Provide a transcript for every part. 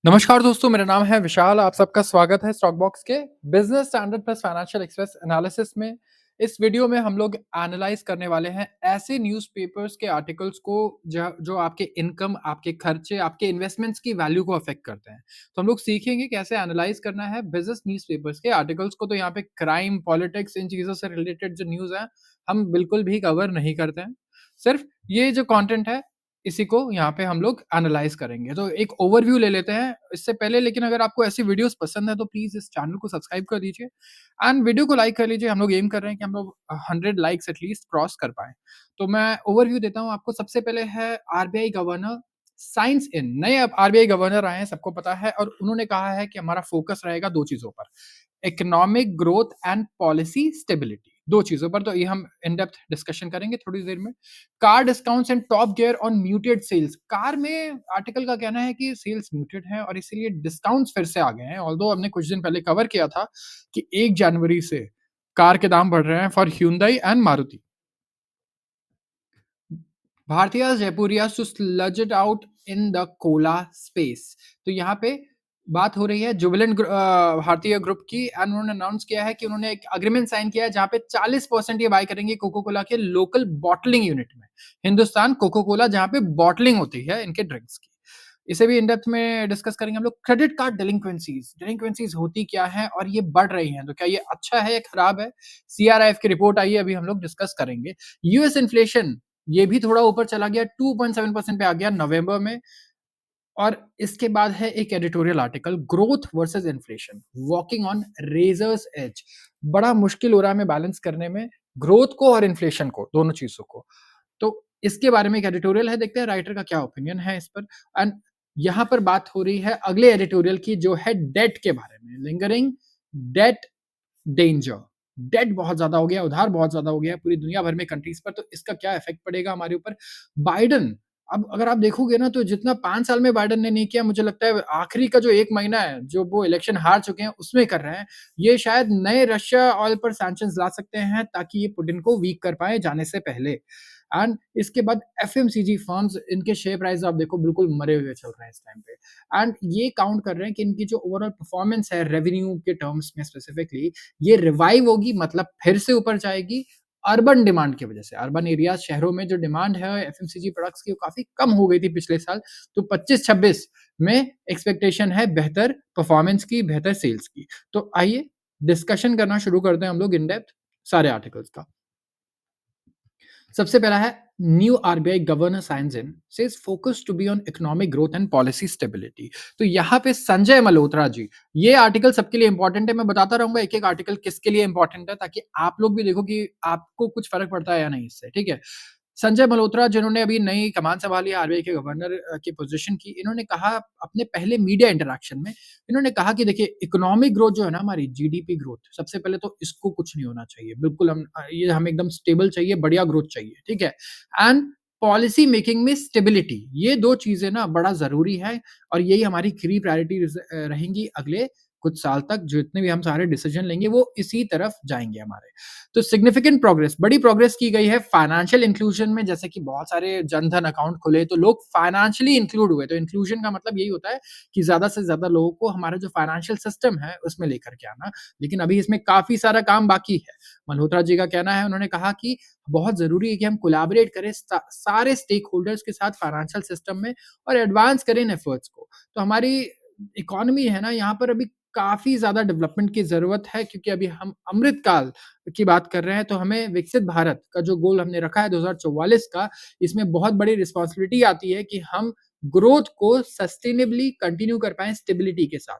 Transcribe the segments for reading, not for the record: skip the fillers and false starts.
नमस्कार दोस्तों, मेरा नाम है विशाल, आप सबका स्वागत है स्टॉक बॉक्स के business standard plus financial express analysis में। इस वीडियो में हम लोग एनालाइज़ करने वाले हैं ऐसे न्यूज़पेपर्स के आर्टिकल्स को जो आपके इनकम, आपके खर्चे, आपके इन्वेस्टमेंट्स की वैल्यू को अफ़ेक्ट करते हैं। तो हम लोग सीखेंगे कैसे एनालाइज़ करना है बिज़नेस न्यूज़पेपर्स के आर्टिकल्स को। तो यहाँ पे क्राइम, पॉलिटिक्स इन चीज़ों से रिलेटेड जो न्यूज़ है, हम बिल्कुल भी कवर नहीं करते हैं। सिर्फ़ ये जो कंटेंट है इसी को यहाँ पे हम लोग एनालाइज़ करेंगे। तो एक ओवरव्यू ले लेते हैं इससे पहले, लेकिन अगर आपको ऐसी वीडियोज़ पसंद है तो प्लीज़ इस चैनल को सब्सक्राइब कर दीजिए एंड वीडियो को लाइक कर लीजिए। हम लोग एम कर रहे हैं कि हम लोग 100 लाइक्स एटलीस्ट क्रॉस कर पाएँ। तो मैं ओवरव्यू देता हूँ आपको। सबसे पहले है आरबीआई गवर्नर साइंस इन। नए अब आरबीआई गवर्नर आए हैं, सबको पता है, और उन्होंने कहा है कि हमारा फोकस रहेगा 2 चीज़ों पर, economic growth and policy stability. 2 चीज़ों पर, तो ये हम इन डेप्थ डिस्कशन करेंगे थोड़ी देर में। Car discounts and top gear on muted sales. Car में आर्टिकल का कहना है कि सेल्स म्यूटेड है और इसीलिए डिस्काउंट्स फिर से आ गए हैं। ऑल्दो हमने कुछ दिन पहले कवर किया था कि 1 जनवरी से कार के दाम बढ़ रहे हैं for Hyundai and Maruti. Bhartiya's Jaipurias to sludge it out in the cola space। तो यहाँ पे बात हो रही है जुबिलेंट भारतीय ग्रुप की, एंड उन्होंने अनाउंस किया है कि उन्होंने एक एग्रीमेंट साइन किया है जहाँ पे 40% ये बाय करेंगे कोको कोला के लोकल बॉटलिंग यूनिट में। हिंदुस्तान कोको कोला जहाँ पे बॉटलिंग होती है इनके ड्रिंक्स की। इसे भी इन डेप्थ में डिस्कस करेंगे हम लोग। क्रेडिट कार्ड डिलिंक्वेंसीज, डिलिंक्वेंसीज होती क्या है और ये बढ़ रही हैं, तो क्या ये अच्छा है या खराब है? सीआरआईएफ की रिपोर्ट आई है, अभी हम लोग डिस्कस करेंगे। यूएस इन्फ्लेशन ये भी थोड़ा ऊपर चला गया, 2.7% पे आ गया नवंबर में। और इसके बाद है एक editorial article, growth versus inflation, walking on razor's edge. बड़ा मुश्किल हो रहा है हमें बैलेंस करने में ग्रोथ को और इन्फ्लेशन को, दोनों चीजों को। तो इसके बारे में एक एडिटोरियल है, देखते हैं राइटर का क्या ओपिनियन है इस पर। एंड यहाँ पर बात हो रही है अगले एडिटोरियल की, जो है डेट के बारे में, लिंगरिंग डेट डेंजर। डेट बहुत ज़्यादा हो गया, उधार बहुत ज़्यादा हो गया है पूरी दुनिया भर में कंट्रीज़ पर, तो इसका क्या इफ़ेक्ट पड़ेगा हमारे ऊपर? बाइडेन, अब अगर आप देखोगे ना, तो जितना 5 साल में बाइडेन ने नहीं किया, मुझे लगता है आखिरी का जो 1 महीना है, जो वो इलेक्शन हार चुके हैं, उसमें कर रहे हैं। ये शायद नए रशिया ऑयल पर सैंक्शंस ला सकते हैं ताकि ये पुतिन को वीक कर पाएँ जाने से पहले। एंड इसके बाद एफएमसीजी फर्म्स, इनके शेयर प्राइस आप देखो बिल्कुल मरे हुए चल रहे हैं इस टाइम पे। एंड ये काउंट कर रहे हैं कि इनकी जो ओवरऑल परफॉर्मेंस है रेवेन्यू के टर्म्स में स्पेसिफिकली, ये रिवाइव होगी, मतलब फिर से ऊपर जाएगी अर्बन डिमांड की वजह से। अर्बन एरियाज़, शहरों में जो डिमांड है एफएमसीजी प्रोडक्ट्स की, वो काफ़ी कम हो गई थी पिछले साल। तो 25-26 में एक्सपेक्टेशन है बेहतर परफॉर्मेंस की, बेहतर सेल्स की। तो आइए डिस्कशन करना शुरू करते हैं हम लोग इन डेप्थ सारे आर्टिकल्स का। सबसे पहला है, new RBI governor signs in says focus to be on economic growth and policy stability. तो यहाँ पे संजय मल्होत्रा जी, ये आर्टिकल सबके लिए इंपॉर्टेंट है। मैं बताता रहूंगा एक एक आर्टिकल किसके लिए इंपॉर्टेंट है, ताकि आप लोग भी देखो कि आपको कुछ फर्क पड़ता है या नहीं इससे, ठीक है। संजय मल्होत्रा, जिन्होंने अभी नई कमान संभाली है आरबीआई के गवर्नर की पोजीशन की, इन्होंने कहा अपने पहले मीडिया इंटरैक्शन में, इन्होंने कहा कि देखिए इकोनॉमिक ग्रोथ जो है ना, हमारी जीडीपी ग्रोथ, सबसे पहले तो इसको कुछ नहीं होना चाहिए बिल्कुल। ये हमें एकदम स्टेबल चाहिए, बढ़िया ग्रोथ चाहिए, ठीक है। एंड पॉलिसी मेकिंग में स्टेबिलिटी, ये 2 चीज़ें ना बड़ा ज़रूरी है, और यही हमारी की प्रायोरिटीज़ रहेंगी अगले कुछ साल तक। जितने भी हम सारे डिसीजन लेंगे वो इसी तरफ जाएँगे हमारे। तो सिग्निफिकेंट प्रोग्रेस, बड़ी प्रोग्रेस की गई है फाइनेंशियल इंक्लूजन में, जैसे कि बहुत सारे जनधन अकाउंट खुले तो लोग फाइनेंशियली इंक्लूड हुए। तो इंक्लूजन का मतलब यही होता है कि ज़्यादा से ज़्यादा लोगों को हमारा जो फाइनेंशियल सिस्टम है उसमें लेकर के आना। लेकिन अभी इसमें काफ़ी सारा काम बाकी है। मल्होत्रा जी का कहना है, उन्होंने कहा कि बहुत ज़रूरी है कि हम कोलैबोरेट करें सारे स्टेक होल्डर्स के साथ फाइनेंशियल सिस्टम में, और एडवांस करें इन एफर्ट्स को। तो हमारी इकोनॉमी है ना, यहाँ पर अभी काफ़ी ज़्यादा डेवलपमेंट की ज़रूरत है, क्योंकि अभी हम अमृत काल की बात कर रहे हैं। तो हमें विकसित भारत का जो गोल हमने रखा है 2044 का, इसमें बहुत बड़ी रिस्पॉन्सिबिलिटी आती है कि हम ग्रोथ को सस्टेनेबली कंटिन्यू कर पाएँ स्टेबिलिटी के साथ।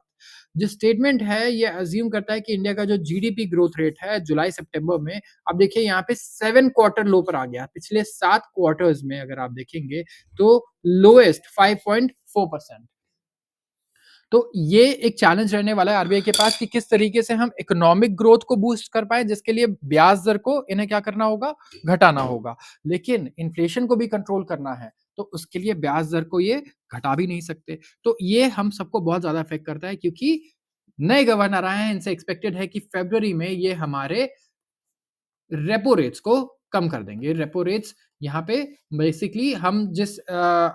जो स्टेटमेंट है ये अज़्यूम करता है कि इंडिया का जो जीडीपी ग्रोथ रेट है जुलाई-सितंबर में, अब देखिए यहाँ पे 7 क्वार्टर लो पर आ गया। पिछले 7 क्वार्टर्स में अगर आप देखेंगे तो लोएस्ट 5.4%। तो ये एक चैलेंज रहने वाला है आरबीआई के पास कि किस तरीके से हम इकोनॉमिक ग्रोथ को बूस्ट कर पाएँ, जिसके लिए ब्याज दर को इन्हें क्या करना होगा? घटाना होगा। लेकिन इन्फ्लेशन को भी कंट्रोल करना है, तो उसके लिए ब्याज दर को ये घटा भी नहीं सकते। तो ये हम सबको बहुत ज़्यादा इफ़ेक्ट करता है, क्योंकि नए गवर्नर आए हैं, इनसे एक्सपेक्टेड है कि फ़रवरी में ये हमारे रेपो रेट्स को कम कर देंगे। रेपो रेट्स यहाँ पे बेसिकली हम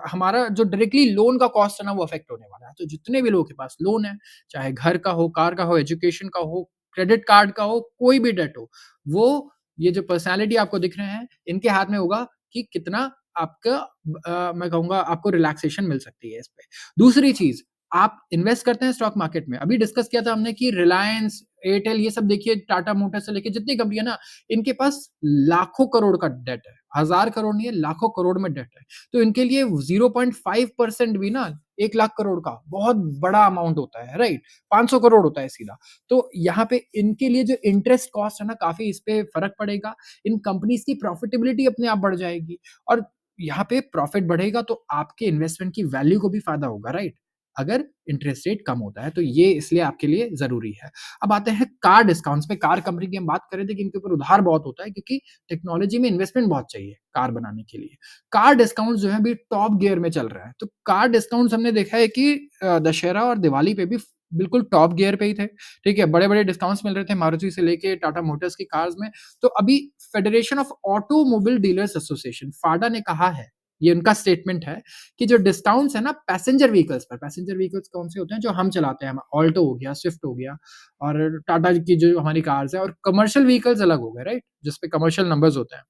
हमारा जो डायरेक्टली लोन का कॉस्ट है ना, वो अफ़ेक्ट होने वाला है। तो जितने भी लोगों के पास लोन है, चाहे घर का हो, कार का हो, एजुकेशन का हो, क्रेडिट कार्ड का हो, कोई भी डेट हो, वो ये जो पर्सनैलिटी आपको दिख रहे हैं, इनके हाथ में होगा कि कितना आपका मैं कहूँगा आपको रिलैक्सेशन मिल सकती है इस पे। दूसरी चीज़, आप इन्वेस्ट करते हैं स्टॉक मार्केट में। अभी डिस्कस किया था हमने कि रिलायंस, एयरटेल ये सब देखिए टाटा मोटर्स से लेके जितनी कंपनियाँ ना, इनके पास लाखों करोड़ का डेट है। हज़ार करोड़ नहीं है, लाखों करोड़ में डेट है। तो इनके लिए 0.5% भी ना 1 लाख करोड़ का बहुत बड़ा अमाउंट होता है, राइट? 500 करोड़ होता है सीधा। तो यहाँ पे इनके लिए जो इंटरेस्ट कॉस्ट है ना, काफ़ी इस पे फ़र्क पड़ेगा। इन कंपनीज़ की प्रॉफिटेबिलिटी अपने आप बढ़ जाएगी और यहाँ पे प्रॉफिट बढ़ेगा तो आपके इन्वेस्टमेंट की वैल्यू को भी फ़ायदा होगा, राइट? अगर इंटरेस्ट रेट कम होता है, तो ये इसलिए आपके लिए ज़रूरी है। अब आते हैं कार डिस्काउंट्स पे। कार कंपनी की हम बात कर रहे थे कि इनके ऊपर उधार बहुत होता है क्योंकि टेक्नोलॉजी में इन्वेस्टमेंट बहुत चाहिए कार बनाने के लिए। कार डिस्काउंट्स जो है अभी टॉप गियर में चल रहा है। तो कार डिस्काउंट्स हमने देखा है कि दशहरा और दिवाली पे भी बिल्कुल टॉप गियर पे ही थे, ठीक है? बड़े-बड़े डिस्काउंट्स मिल रहे थे मारुति से लेके टाटा मोटर्स की कार्स में। तो अभी federation of automobile dealers association FADA ने कहा है, ये उनका स्टेटमेंट है कि जो डिस्काउंट्स है ना पैसेंजर व्हीकल्स पर, पैसेंजर व्हीकल्स कौन से होते हैं? जो हम चलाते हैं, ऑल्टो हो गया, स्विफ्ट हो गया और टाटा की जो हमारी कार्स हैं और कमर्शियल व्हीकल्स अलग हो गए, राइट? जिस पे कमर्शियल नंबर्स होते हैं।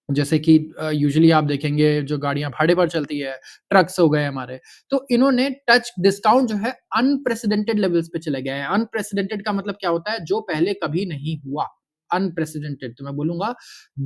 जैसे कि यूजुअली आप देखेंगे जो गाड़ियाँ भाड़े पर चलती है, ट्रक्स हो गए हमारे, तो इन्होंने टच डिस्काउंट जो है अनप्रेसिडेंटेड लेवल्स पे चले गए हैं। अनप्रेसिडेंटेड का मतलब क्या होता है? जो पहले कभी नहीं हुआ। अनप्रेसिडेंटेड तो मैं बोलूँगा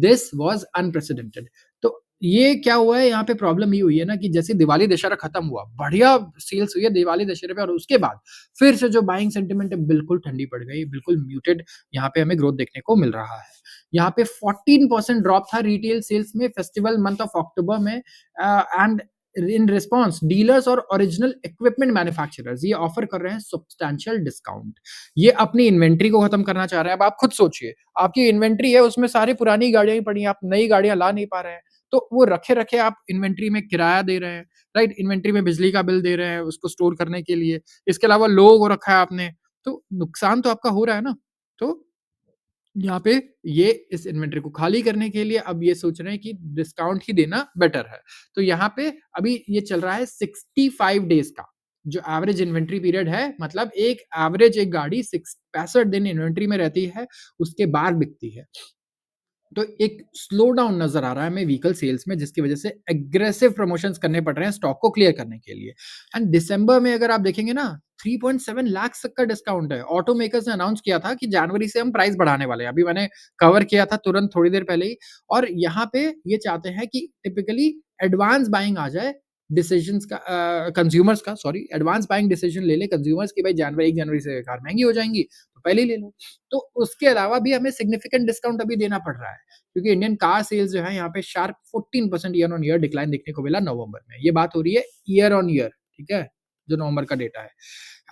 दिस वाज़ अनप्रेसिडेंटेड। तो ये क्या हुआ है यहाँ पे प्रॉब्लम ये हुई है ना कि जैसे दिवाली दशहरा खत्म हुआ, बढ़िया सेल्स हुई है दिवाली दशहरे पे और उसके बाद फिर से जो बाइंग सेंटिमेंट है बिल्कुल ठंडी पड़ गई, बिल्कुल म्यूटेड यहाँ पे हमें ग्रोथ देखने को मिल रहा है। यहाँ पे 14% ड्रॉप था रिटेल सेल्स में फेस्टिवल मंथ ऑफ अक्टूबर में एंड इन रिस्पॉन्स डीलर्स और ओरिजिनल इक्विपमेंट मैन्युफैक्चरर्स ये ऑफर कर रहे हैं सब्सटैंशियल डिस्काउंट। ये अपनी इन्वेंट्री को खत्म करना चाह रहे हैं। अब आप खुद सोचिए, आपकी इन्वेंट्री है उसमें सारी पुरानी गाड़ियाँ ही पड़ी हैं, आप नई गाड़ियाँ ला नहीं पा रहे हैं। तो वो रखे-रखे आप इन्वेंट्री में किराया दे रहे हैं, राइट? इन्वेंट्री में बिजली का बिल दे रहे हैं उसको स्टोर करने के लिए। इसके अलावा लोगों को रखा है आपने, तो नुकसान तो आपका हो रहा है ना। तो यहाँ पे ये इस इन्वेंटरी को खाली करने के लिए अब ये सोच रहे हैं कि डिस्काउंट ही देना बेटर है। तो यहाँ पे अभी ये चल रहा है 65 डेज़ का, जो एवरेज इन्वेंटरी पीरियड है मतलब एक गाड़ी 65 दिन इन्वेंटरी में रहती है, उसके बाद बिकती है। तो एक स्लो डाउन नज़र आ रहा है हमें व्हीकल सेल्स में जिसकी वजह से एग्रेसिव प्रमोशंस करने पड़ रहे हैं स्टॉक को क्लियर करने के लिए। एंड दिसंबर में अगर आप देखेंगे ना 3.7 लाख तक का डिस्काउंट है। ऑटो मेकर्स ने अनाउंस किया था कि जनवरी से हम प्राइस बढ़ाने वाले हैं। अभी मैंने कवर किया था तुरंत थोड़ी देर पहले ही और यहाँ पे ये चाहते हैं कि टिपिकली एडवांस बाइंग आ जाए डिसीजंस का कंज्यूमर्स का सॉरी एडवांस बाइंग डिसीजन ले ले कंज्यूमर्स की भाई जनवरी 1 जनवरी से कार महँगी हो जाएँगी, तो पहले ही ले लो। तो उसके अलावा भी हमें सिग्निफिकेंट डिस्काउंट अभी देना पड़ रहा है। क्योंकि इंडियन कार सेल्स जो है यहाँ पे sharp 14% year on year decline देखने को मिला नवंबर में। ये बात हो रही है ईयर ऑन ईयर, ठीक है? जो नवंबर का डेटा है।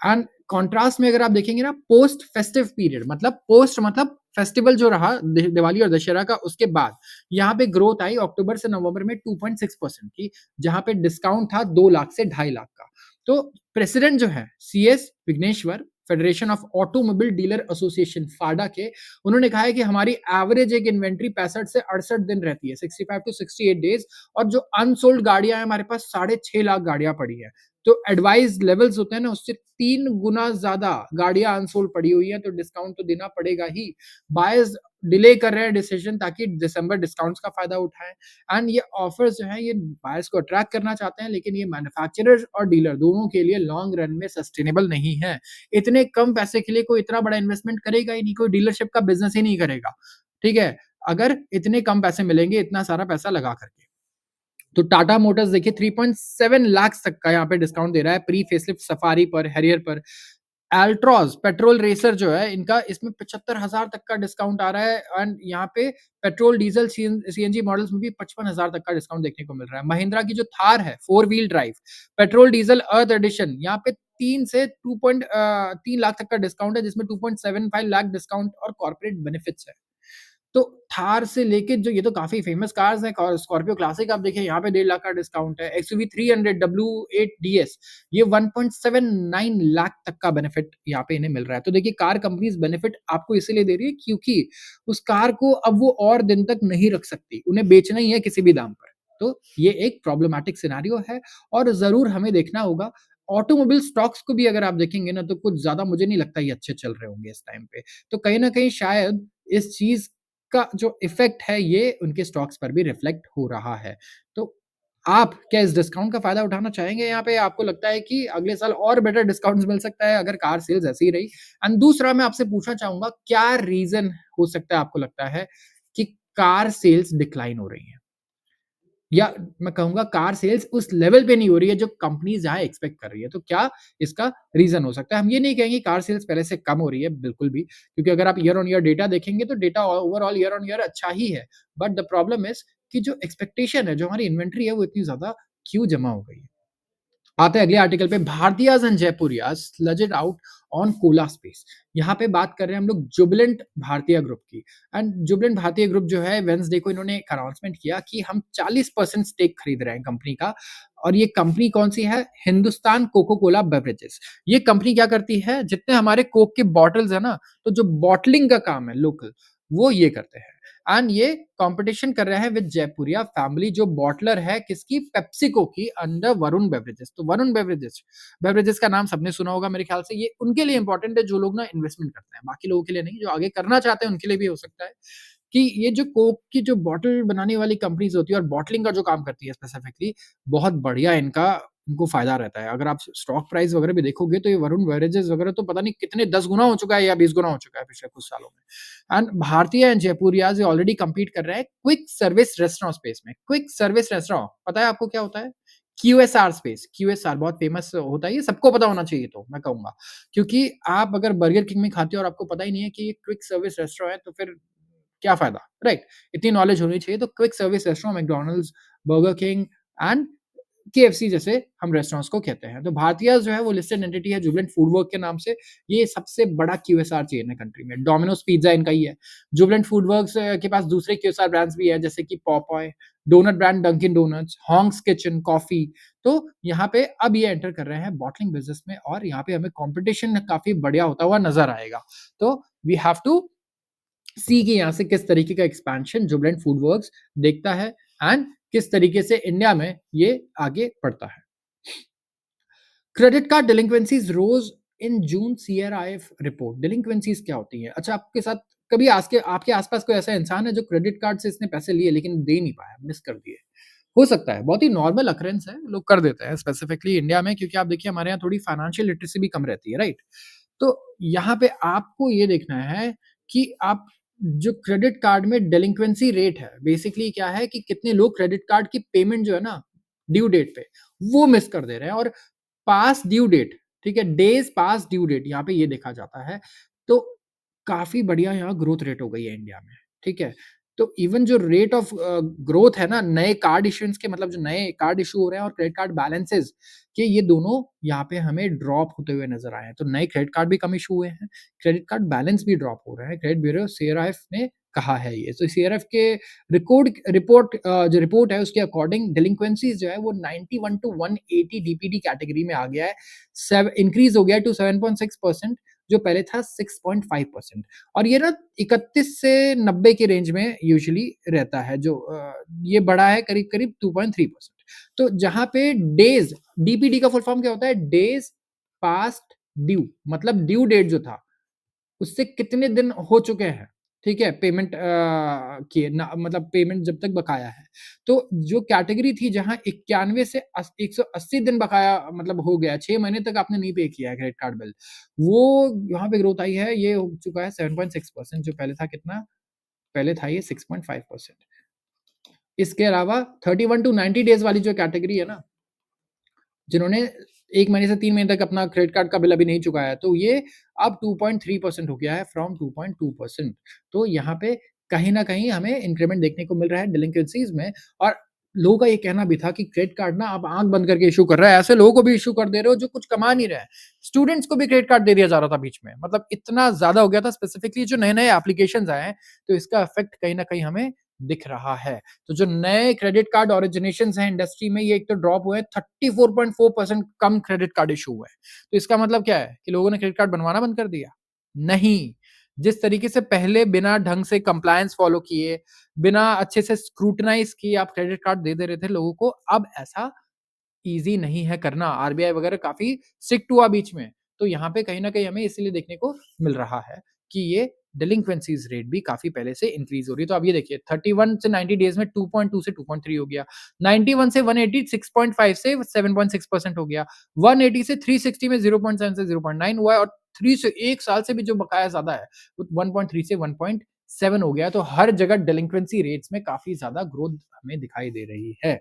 एंड कंट्रास्ट में अगर आप देखेंगे ना पोस्ट फेस्टिव पीरियड मतलब फेस्टिवल जो रहा दिवाली और दशहरा का उसके बाद यहाँ पे ग्रोथ आई अक्टूबर से नवंबर में 2.6% की जहाँ पे डिस्काउंट था 2 लाख से 2.5 लाख का। तो प्रेसिडेंट जो है CS Vighneshwar federation of automobile dealer association FADA के उन्होंने कहा है कि हमारी एवरेज एक इन्वेंट्री 65 से 68 दिन रहती है 65 टू 68 डेज और जो अनसोल्ड गाड़ियां हैं हमारे पास 6.5 लाख गाड़ियां पड़ी है। तो एडवाइज लेवल्स होते हैं ना उससे 3 गुना ज्यादा गाड़ियां अनसोल्ड पड़ी हुई हैं तो डिस्काउंट तो देना पड़ेगा ही। बायर्स डिले कर रहे हैं डिसीजन ताकि दिसंबर डिस्काउंट्स का फायदा उठाएं एंड ये ऑफर्स जो हैं ये बायर्स को अट्रैक्ट करना चाहते हैं लेकिन ये मैन्युफैक्चरर्स और डीलर दोनों के लिए लॉन्ग रन में सस्टेनेबल नहीं है। इतने कम पैसे के लिए कोई इतना बड़ा इन्वेस्टमेंट करेगा ही नहीं, कोई डीलरशिप का बिज़नेस ही नहीं करेगा, ठीक है? अगर इतने कम पैसे मिलेंगे इतना सारा पैसा लगा करके। तो टाटा मोटर्स देखिए 3.7 लाख तक का यहाँ पे डिस्काउंट दे रहा है प्री फेसलिफ्ट सफारी पर, हैरियर पर। अल्ट्रॉस पेट्रोल रेसर जो है इनका इसमें 75,000 तक का डिस्काउंट आ रहा है एंड यहाँ पे पेट्रोल डीजल सीएनजी मॉडल्स में भी 55,000 तक का डिस्काउंट देखने को मिल रहा है। महिंद्रा की जो थार है 4 व्हील ड्राइव पेट्रोल डीजल अर्थ एडिशन यहाँ पे 3 से 3 लाख तक का डिस्काउंट है जिसमें 2.75 लाख डिस्काउंट और कॉर्पोरेट बेनिफिट्स है। तो थार से लेके जो ये तो काफ़ी फ़ेमस कार्स हैं, और स्कॉर्पियो क्लासिक आप देखिए यहाँ पे 1.5 लाख का डिस्काउंट है। एक्सयूवी 300 W8 डीएस ये 1.79 लाख तक का बेनिफिट यहाँ पे इन्हें मिल रहा है। तो देखिए कार कंपनीज़ बेनिफिट आपको इसीलिए दे रही है क्योंकि उस कार को अब वो और दिन तक नहीं रख सकती, उन्हें बेचना ही है किसी भी दाम पर। तो ये एक प्रॉब्लमैटिक सिनेरियो है और ज़रूर हमें देखना होगा। ऑटोमोबाइल स्टॉक्स को भी अगर आप देखेंगे ना तो कुछ ज़्यादा मुझे नहीं लगता ये अच्छे चल रहे होंगे इस टाइम पे। तो कहीं न कहीं शायद इस चीज़ का जो इफ़ेक्ट है ये उनके स्टॉक्स पर भी रिफ्लेक्ट हो रहा है। तो आप क्या इस डिस्काउंट का फ़ायदा उठाना चाहेंगे यहाँ पे? आपको लगता है कि अगले साल और बेटर डिस्काउंट्स मिल सकता है अगर कार सेल्स ऐसी ही रही? एंड दूसरा मैं आपसे पूछना चाहूँगा क्या रीज़न हो सकता है आपको लगता है कि कार सेल्स डिक्लाइन हो रही हैं? या मैं कहूँगा कार सेल्स उस लेवल पे नहीं हो रही है जो कंपनीज़ यहाँ एक्सपेक्ट कर रही है। तो क्या इसका रीज़न हो सकता है? हम ये नहीं कहेंगे कार सेल्स पहले से कम हो रही है, बिल्कुल भी, क्योंकि अगर आप ईयर ऑन ईयर डेटा देखेंगे तो data overall year on year अच्छा ही है। बट द प्रॉब्लम इज़ कि जो एक्सपेक्टेशन है, जो हमारी इन्वेंटरी है, वो इतनी ज़्यादा क्यों जमा हो गई है? आते हैं अगले आर्टिकल पे, Bhartiyas and Jaipurias slugged out on cola space. यहाँ पे बात कर रहे हैं हम लोग जुबिलेंट भारतीय ग्रुप की। एंड जुबिलेंट भारतीय ग्रुप जो है वेडनेसडे को इन्होंने एक अनाउंसमेंट किया कि हम 40% स्टेक खरीद रहे हैं कंपनी का। और ये कंपनी कौन-सी है? Hindustan coca cola beverages. ये कंपनी क्या करती है? जितने हमारे कोक के बॉटल्स हैं ना, तो जो बॉटलिंग का काम है लोकल, वो ये करते हैं। एंड ये कॉम्पिटिशन कर रहे हैं विद जयपुरिया फैमिली जो बॉटलर है किसकी? पेप्सिको की अंडर वरुण बेवरेजेस। तो वरुण बेवरेजेस बेवरेजेस का नाम सबने सुना होगा मेरे ख्याल से। ये उनके लिए इंपॉर्टेंट है जो लोग ना इन्वेस्टमेंट करते हैं, बाकी लोगों के लिए नहीं। जो आगे करना चाहते हैं उनके लिए भी हो सकता है कि ये जो कोक की जो बॉटल बनाने वाली कंपनीज होती है और बॉटलिंग का जो काम करती है स्पेसिफिकली, बहुत बढ़िया इनको फ़ायदा रहता है। अगर आप स्टॉक प्राइस वगैरह भी देखोगे तो ये वरुण बेवरेजेस वगैरह तो पता नहीं कितने 10 गुना हो चुका है या 20 गुना हो चुका है पिछले कुछ सालों में। एंड भारतीय एंड जयपुरियाज़ ये ऑलरेडी कम्पीट कर रहे हैं क्विक सर्विस रेस्टोरेंट स्पेस में। क्विक सर्विस रेस्टोरेंट पता है आपको क्या होता है? क्यूएसआर स्पेस, क्यूएसआर बहुत फेमस होता है, ये सबको पता होना चाहिए तो मैं कहूँगा। क्योंकि आप अगर बर्गर किंग में खाते हो और आपको पता ही नहीं है कि ये क्विक सर्विस रेस्टोरेंट है तो फिर क्या फ़ायदा, राइट? इतनी नॉलेज होनी चाहिए। तो quick service restaurant McDonald's, burger king and KFC जैसे हम रेस्टोरेंट्स को कहते हैं। तो भारतीयाज़ जो है वो लिस्टेड एंटिटी है जुबिलेंट फूडवर्क के नाम से। ये सबसे बड़ा क्यूएसआर चेन है कंट्री में। डोमिनोज़ पिज़्ज़ा इनका ही है। जुबिलेंट फूडवर्क्स के पास दूसरे क्यूएसआर ब्रांड्स भी हैं जैसे कि Popeyes, donut brand Dunkin Donuts, Hong's Kitchen coffee. तो यहाँ पे अब ये एंटर कर रहे हैं बॉटलिंग बिज़नेस में और यहाँ पे हमें कॉम्पिटिशन काफ़ी बढ़िया होता हुआ नज़र आएगा। तो वी हैव टू सी कि यहाँ से किस तरीके का एक्सपेंशन जुबिलेंट फूडवर्क्स देखता है एंड किस तरीके से इंडिया में ये आगे बढ़ता है। क्रेडिट कार्ड डेलिंक्वेंसीज रोज इन जून सीआरआईएफ रिपोर्ट। डेलिंक्वेंसीज क्या होती है? अच्छा, आपके साथ कभी आज के आपके आसपास कोई ऐसा इंसान है जो क्रेडिट कार्ड से इसने पैसे लिए लेकिन दे नहीं पाया, मिस कर दिए? हो सकता है, बहुत ही नॉर्मल अकरेंस है, लोग कर देते हैं स्पेसिफिकली इंडिया में क्योंकि आप देखिए हमारे यहाँ थोड़ी फाइनेंशियल लिटरेसी भी कम रहती है, राइट? तो यहाँ पे आपको ये देखना है कि आप जो क्रेडिट कार्ड में डेलिंक्वेंसी रेट है, बेसिकली क्या है कि कितने लोग क्रेडिट कार्ड की पेमेंट जो है ना, ड्यू डेट पे, वो मिस कर दे रहे हैं और पास ड्यू डेट, ठीक है? डेज़ पास ड्यू डेट यहाँ पे ये देखा जाता है। तो काफ़ी बढ़िया यहाँ ग्रोथ रेट हो गई है इंडिया में, ठीक है? तो इवन जो रेट ऑफ ग्रोथ है ना, नए कार्ड इश्यूएंस के मतलब जो नए कार्ड इश्यू हो रहे हैं और क्रेडिट कार्ड बैलेंसेस के ये दोनों यहाँ पे हमें ड्रॉप होते हुए नज़र आए हैं। तो नए क्रेडिट कार्ड भी कम इश्यू हुए हैं, क्रेडिट कार्ड बैलेंस भी ड्रॉप हो रहा है। क्रेडिट ब्यूरो सीआरआईएफ ने कहा है ये। तो सीआरएफ के जो रिपोर्ट है उसके अकॉर्डिंग डेलिंक्वेंसीज़ जो है वो 91 टू 180 डीपीडी कैटेगरी में आ गया है। इंक्रीज़ हो गया है टू 7.6% जो पहले था 6.5%। और ये ना 31 से 90 के रेंज में यूजुअली रहता है जो ये बढ़ा है करीब-करीब 2.3%। तो जहाँ पे डेज़ डीपीडी का फुल फॉर्म क्या होता है? डेज़ पास्ट ड्यू मतलब ड्यू डेट जो था उससे कितने दिन हो चुके हैं, ठीक है? पेमेंट किए ना मतलब पेमेंट जब तक बकाया है। तो जो कैटेगरी थी जहाँ 91 से 180 दिन बकाया मतलब हो गया, 6 महीने तक आपने नहीं पे किया है क्रेडिट कार्ड बिल, वो यहाँ पे ग्रोथ आई है, ये हो चुका है 7.6% जो पहले था कितना? पहले था ये 6.5%। इसके अलावा 31 टू 90 डेज़ वाली जो कैटेगरी है ना, जिन्होंने 1 महीने से 3 महीने तक अपना क्रेडिट कार्ड का बिल अभी नहीं चुकाया है, तो ये अब 2.3% हो गया है फ्रॉम 2.2%। तो यहाँ पे कहीं न कहीं हमें इंक्रीमेंट देखने को मिल रहा है डेलिंक्वेंसीज़ में और लोगों का ये कहना भी था कि क्रेडिट कार्ड ना आप आँख बंद करके इश्यू कर रहा है, ऐसे लोगों को भी इश्यू कर दे रहे हो जो कुछ कमा नहीं रहे हैं। स्टूडेंट्स को भी क्रेडिट कार्ड दे दिया जा रहा था बीच में। मतलब इतना ज़्यादा हो गया था स्पेसिफिकली जो नए-नए एप्लीकेशंस आए हैं, तो इसका इफ़ेक्ट कहीं न कहीं हमें दिख रहा है। तो जो नए क्रेडिट कार्ड ओरिजिनेशंस हैं इंडस्ट्री में, ये एक तो ड्रॉप हुए हैं, 34.4% कम क्रेडिट कार्ड इश्यू हुए हैं। तो इसका मतलब क्या है कि लोगों ने क्रेडिट कार्ड बनवाना बंद कर दिया? नहीं। जिस तरीके से पहले बिना ढंग से कंप्लायंस फॉलो किए, बिना अच्छे से स्क्रूटनाइज़ किए आप क्रेडिट कार्ड दे दे रहे थे लोगों को, अब ऐसा ईज़ी नहीं है करना। आरबीआई वगैरह काफ़ी स्ट्रिक्ट हुआ बीच में। तो यहाँ पे कहीं न कहीं हमें इसीलिए देखने को मिल रहा है कि ये डेलिंक्वेंसीज़ रेट भी काफ़ी पहले से इंक्रीज़ हो रही है। तो अब ये देखिए 31 से 90 डेज़ में 2.2 से 2.3 हो गया। 91 से 180 6.5 से 7.6% हो गया। 180 से 360 में 0.7 से 0.9 हुआ है और 3 से 1 साल से भी जो बकाया ज़्यादा है, वो 1.3 से 1.7 हो गया है। तो हर जगह डेलिंक्वेंसी रेट्स में काफ़ी ज़्यादा ग्रोथ हमें दिखाई दे रही है।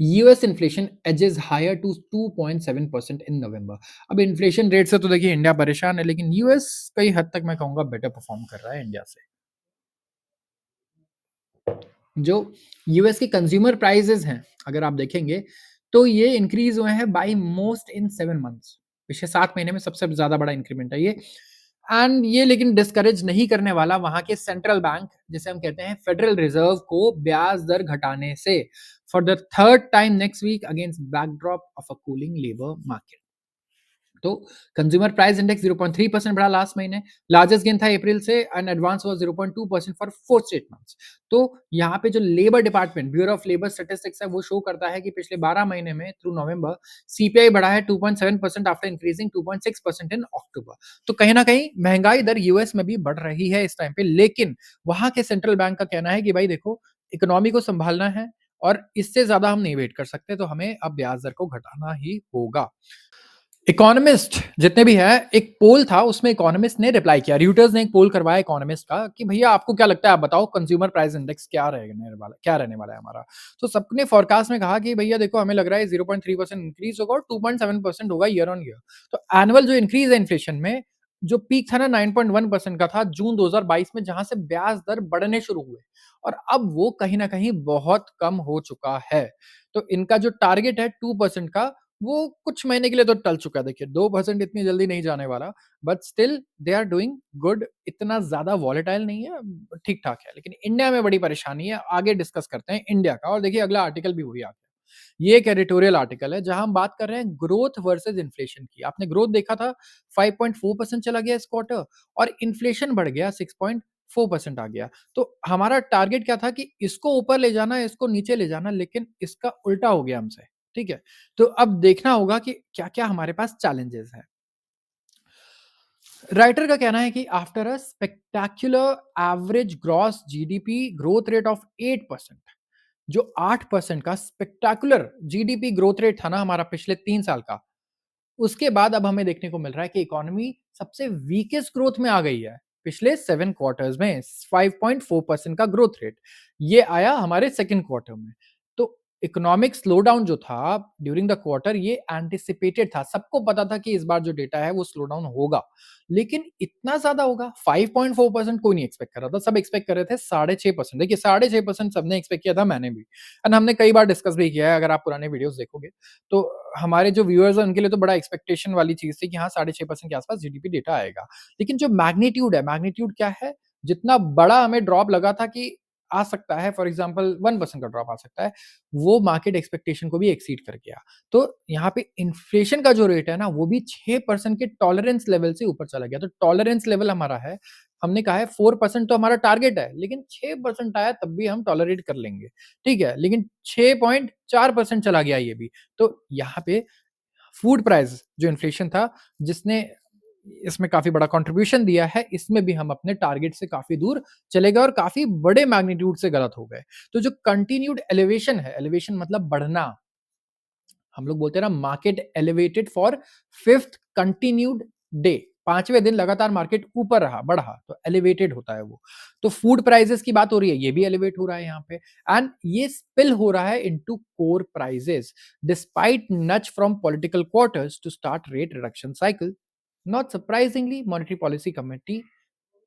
US inflation edges higher to 2.7% in November. अब इन्फ्लेशन रेट से तो देखिए इंडिया परेशान है, लेकिन यूएस कई हद तक मैं कहूँगा बेटर परफॉर्म कर रहा है इंडिया से। जो यूएस के कंज्यूमर प्राइसेस हैं, अगर आप देखेंगे, तो ये इंक्रीज़ हुए हैं बाय मोस्ट इन 7 मंथ्स। पिछले 7 महीने में सबसे ज़्यादा बड़ा इंक्रीमेंट है ये। एंड ये लेकिन डिस्करेज नहीं करने वाला वहाँ के सेंट्रल बैंक, जिसे हम कहते हैं फेडरल रिज़र्व, को ब्याज दर घटाने से for the third time next week against backdrop of a cooling labour market. तो कंज्यूमर प्राइस इंडेक्स 0.3% बढ़ा लास्ट महीने। लार्जेस्ट गेन था अप्रैल से and advance was 0.2% for 4 straight months. तो यहाँ पे जो labour department, bureau of labour statistics है, वो शो करता है कि पिछले 12 महीने में थ्रू नवंबर सीपीआई बढ़ा है 2.7% आफ्टर इंक्रीजिंग 2.6% इन अक्टूबर। तो कहीं न कहीं महंगाई दर यूएस में भी बढ़ रही है इस टाइम पे, लेकिन वहाँ के सेंट्रल बैंक का कहना है कि भाई देखो, इकोनॉमी को सँभालना है और इससे ज़्यादा हम नहीं वेट कर सकते, तो हमें अब ब्याज दर को घटाना ही होगा। इकोनॉमिस्ट जितने भी हैं, एक पोल था उसमें इकोनॉमिस्ट ने रिप्लाई किया। रॉयटर्स ने एक पोल करवाया इकोनॉमिस्ट का कि भैया आपको क्या लगता है, आप बताओ कंज्यूमर प्राइस इंडेक्स क्या रहने वाला है हमारा। तो सबने फोरकास्ट में कहा कि भैया देखो हमें लग रहा है 0.3% इंक्रीज होगा और 2.7% होगा ईयर ऑन ईयर। तो एनुअल जो इंक्रीज है इन्फ्लेशन में, जो पीक था ना 9.1% का था जून 2022 में, जहां से ब्याज दर बढ़ने शुरू हुए, और अब वो कहीं ना कहीं बहुत कम हो चुका है। तो इनका जो टारगेट है 2% का, वो कुछ महीने के लिए तो टल चुका है। देखिए 2% इतनी जल्दी नहीं जाने वाला, but still they are doing good, इतना ज़्यादा वॉलेटाइल नहीं है, ठीक-ठाक है। लेकिन इंडिया में बड़ी परेशानी है, आगे डिस्कस करते हैं इंडिया का। और देखिए अगला आर्टिकल भी वही आ गया। ये एक एडिटोरियल आर्टिकल है जहाँ हम बात कर रहे हैं ग्रोथ वर्सेस इन्फ्लेशन की। आपने ग्रोथ देखा था 5.4% चला गया इस क्वार्टर, और इन्फ्लेशन बढ़ गया 6.4% आ गया। तो हमारा टारगेट क्या था कि इसको ऊपर ले जाना, इसको नीचे ले जाना, लेकिन इसका उल्टा हो गया हमसे। ठीक है? तो अब देखना होगा कि क्या-क्या हमारे पास चैलेंजेस हैं। राइटर का कहना है कि after a spectacular average gross GDP growth rate of 8%, जो 8% का स्पेक्टेक्युलर जीडीपी ग्रोथ रेट था ना हमारा पिछले 3 साल का, उसके बाद अब हमें देखने को मिल रहा है कि इकोनॉमी सबसे वीकेस्ट ग्रोथ में आ गई है। पिछले 7 क्वार्टर्स में 5.4% का ग्रोथ रेट, ये आया हमारे सेकंड क्वार्टर में। तो इकोनॉमिक स्लोडाउन जो था ड्यूरिंग द क्वार्टर, ये एंटिसिपेटेड था। सबको पता था कि इस बार जो डेटा है वो स्लोडाउन होगा। लेकिन इतना ज़्यादा होगा, 5.4% कोई नहीं एक्सपेक्ट कर रहा था। सब एक्सपेक्ट कर रहे थे 6.5%। देखिए 6.5% सबने एक्सपेक्ट किया था, मैंने भी। एंड हमने कई बार डिस्कस भी किया है, अगर आप पुराने वीडियोज़ देखोगे। तो हमारे जो व्यूअर्स हैं उनके लिए तो बड़ा एक्सपेक्टेशन वाली चीज़ थी कि हाँ 6.5% के आसपास जीडीपी डेटा आएगा। लेकिन जो मैग्नीट्यूड है, मैग्नीट्यूड क्या है? जितना बड़ा हमें ड्रॉप लगा था कि आ सकता है, फॉर एग्ज़ाम्पल 1% का ड्रॉप आ सकता है, वो मार्केट एक्सपेक्टेशन को भी एक्सीड कर गया। तो यहाँ पे इन्फ्लेशन का जो रेट है ना, वो भी 6% के टॉलरेंस लेवल से ऊपर चला गया। तो टॉलरेंस लेवल हमारा है, हमने कहा है 4% तो हमारा टारगेट है, लेकिन 6% आया तब भी हम टॉलरेट कर लेंगे। ठीक है? लेकिन 6.4% चला गया ये भी। तो यहाँ पे फूड प्राइस जो इन्फ्लेशन था, जिसने इसमें काफ़ी बड़ा कंट्रीब्यूशन दिया है, इसमें भी हम अपने टारगेट से काफ़ी दूर चले गए और काफ़ी बड़े मैग्नीट्यूड से गलत हो गए। तो जो कंटिन्यूड एलिवेशन है, एलिवेशन मतलब बढ़ना, हम लोग बोलते हैं ना market elevated for 5th continued day, 5वें दिन लगातार मार्केट ऊपर रहा, बढ़ा, तो एलिवेटेड होता है वो। तो फूड प्राइसेस की बात हो रही है, ये भी एलिवेट हो रहा है यहाँ पे, एंड ये स्पिल हो रहा है into core prices despite nudge from political quarters to start rate reduction cycle. Not surprisingly, monetary policy committee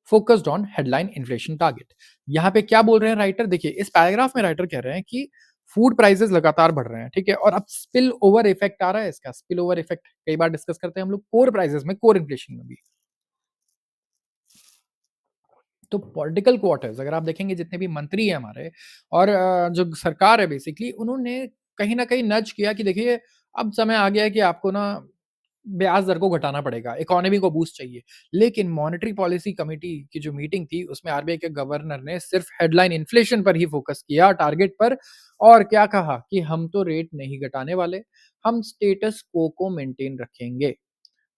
focused on headline inflation target. यहाँ पे क्या बोल रहे हैं राइटर? देखिए, इस पैराग्राफ में राइटर कह रहे हैं कि फूड प्राइसेस लगातार बढ़ रहे हैं, ठीक है? और अब स्पिल ओवर इफेक्ट आ रहा है इसका। स्पिल ओवर इफेक्ट कई बार डिस्कस करते हैं हम लोग कोर प्राइसेस में, कोर इन्फ्लेशन में भी। तो पॉलिटिकल क्वार्टर्स अगर आप देखेंगे, जितने भी मंत्री हैं हमारे और जो सरकार है बेसिकली, उन्होंने कहीं न कहीं नज़ किया कि देखिए, अब समय आ गया है कि आपको ना ब्याज दर को घटाना पड़ेगा, इकोनॉमी को बूस्ट चाहिए। लेकिन मॉनेटरी पॉलिसी कमिटी की जो मीटिंग थी, उसमें आरबीआई के गवर्नर ने सिर्फ हेडलाइन इन्फ्लेशन पर ही फोकस किया, टारगेट पर। और क्या कहा कि हम तो रेट नहीं घटाने वाले, हम स्टेटस क्वो को मेंटेन रखेंगे।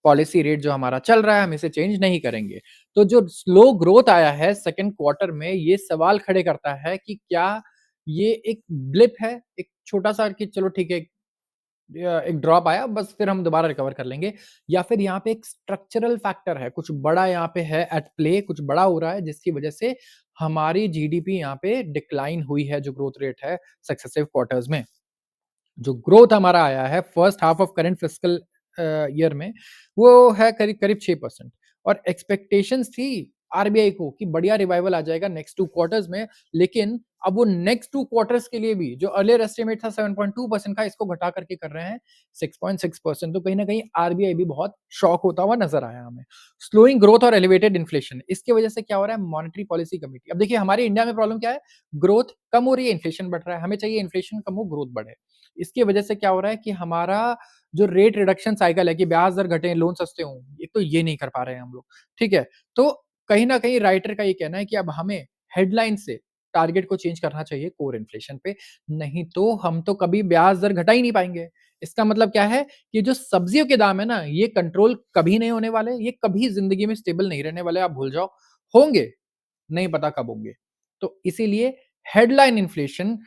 पॉलिसी रेट जो हमारा चल रहा है, हम इसे चेंज नहीं करेंगे। तो जो स्लो ग्रोथ आया है सेकंड क्वार्टर में, ये सवाल खड़े करता है कि क्या ये एक ब्लिप है, एक छोटा-सा कि चलो ठीक है, एक ड्रॉप आया, बस फिर हम दोबारा रिकवर कर लेंगे, या फिर यहाँ पे एक स्ट्रक्चरल फैक्टर है, कुछ बड़ा यहाँ पे है एट प्ले, कुछ बड़ा हो रहा है जिसकी वजह से हमारी जीडीपी यहाँ पे डिक्लाइन हुई है, जो ग्रोथ रेट है सक्सेसिव क्वार्टर्स में। जो ग्रोथ हमारा आया है first half of current fiscal year में, वो है करीब-करीब 6%। और एक्सपेक्टेशंस थी आरबीआई को कि बढ़िया रिवाइवल आ जाएगा नेक्स्ट 2 क्वार्टर्स में, लेकिन अब वो नेक्स्ट 2 क्वार्टर्स के लिए भी जो अर्लियर एस्टिमेट था 7.2% का, इसको घटा करके कर रहे हैं 6.6%। तो कहीं न कहीं आरबीआई भी बहुत शॉक होता हुआ नज़र आया हमें। स्लोइंग ग्रोथ और एलिवेटेड इन्फ्लेशन, इसकी वजह से क्या हो रहा है? Monetary policy committee. अब देखिए, हमारे इंडिया में प्रॉब्लम क्या है? ग्रोथ कम हो रही है, इन्फ्लेशन बढ़ रहा है। हमें चाहिए इन्फ्लेशन कम हो, ग्रोथ बढ़े। इसकी वजह से क्या हो रहा है कि हमारा जो रेट रिडक्शन साइकिल है कि ब्याज दर घटे, लोन सस्ते हों, एक तो ये नहीं कर पा रहे हैं हम लोग, ठीक है? तो कहीं न कहीं राइटर का ये कहना है कि अब हमें हेडलाइन से टारगेट को चेंज करना चाहिए कोर इन्फ्लेशन पे, नहीं तो हम तो कभी ब्याज दर घटा ही नहीं पाएँगे। इसका मतलब क्या है कि जो सब्जियों के दाम है ना, ये कंट्रोल कभी नहीं होने वाले, ये कभी ज़िंदगी में स्टेबल नहीं रहने वाले, आप भूल जाओ। होंगे, नहीं पता कब होंगे। तो इसीलिए हेडलाइन इन्फ्लेशन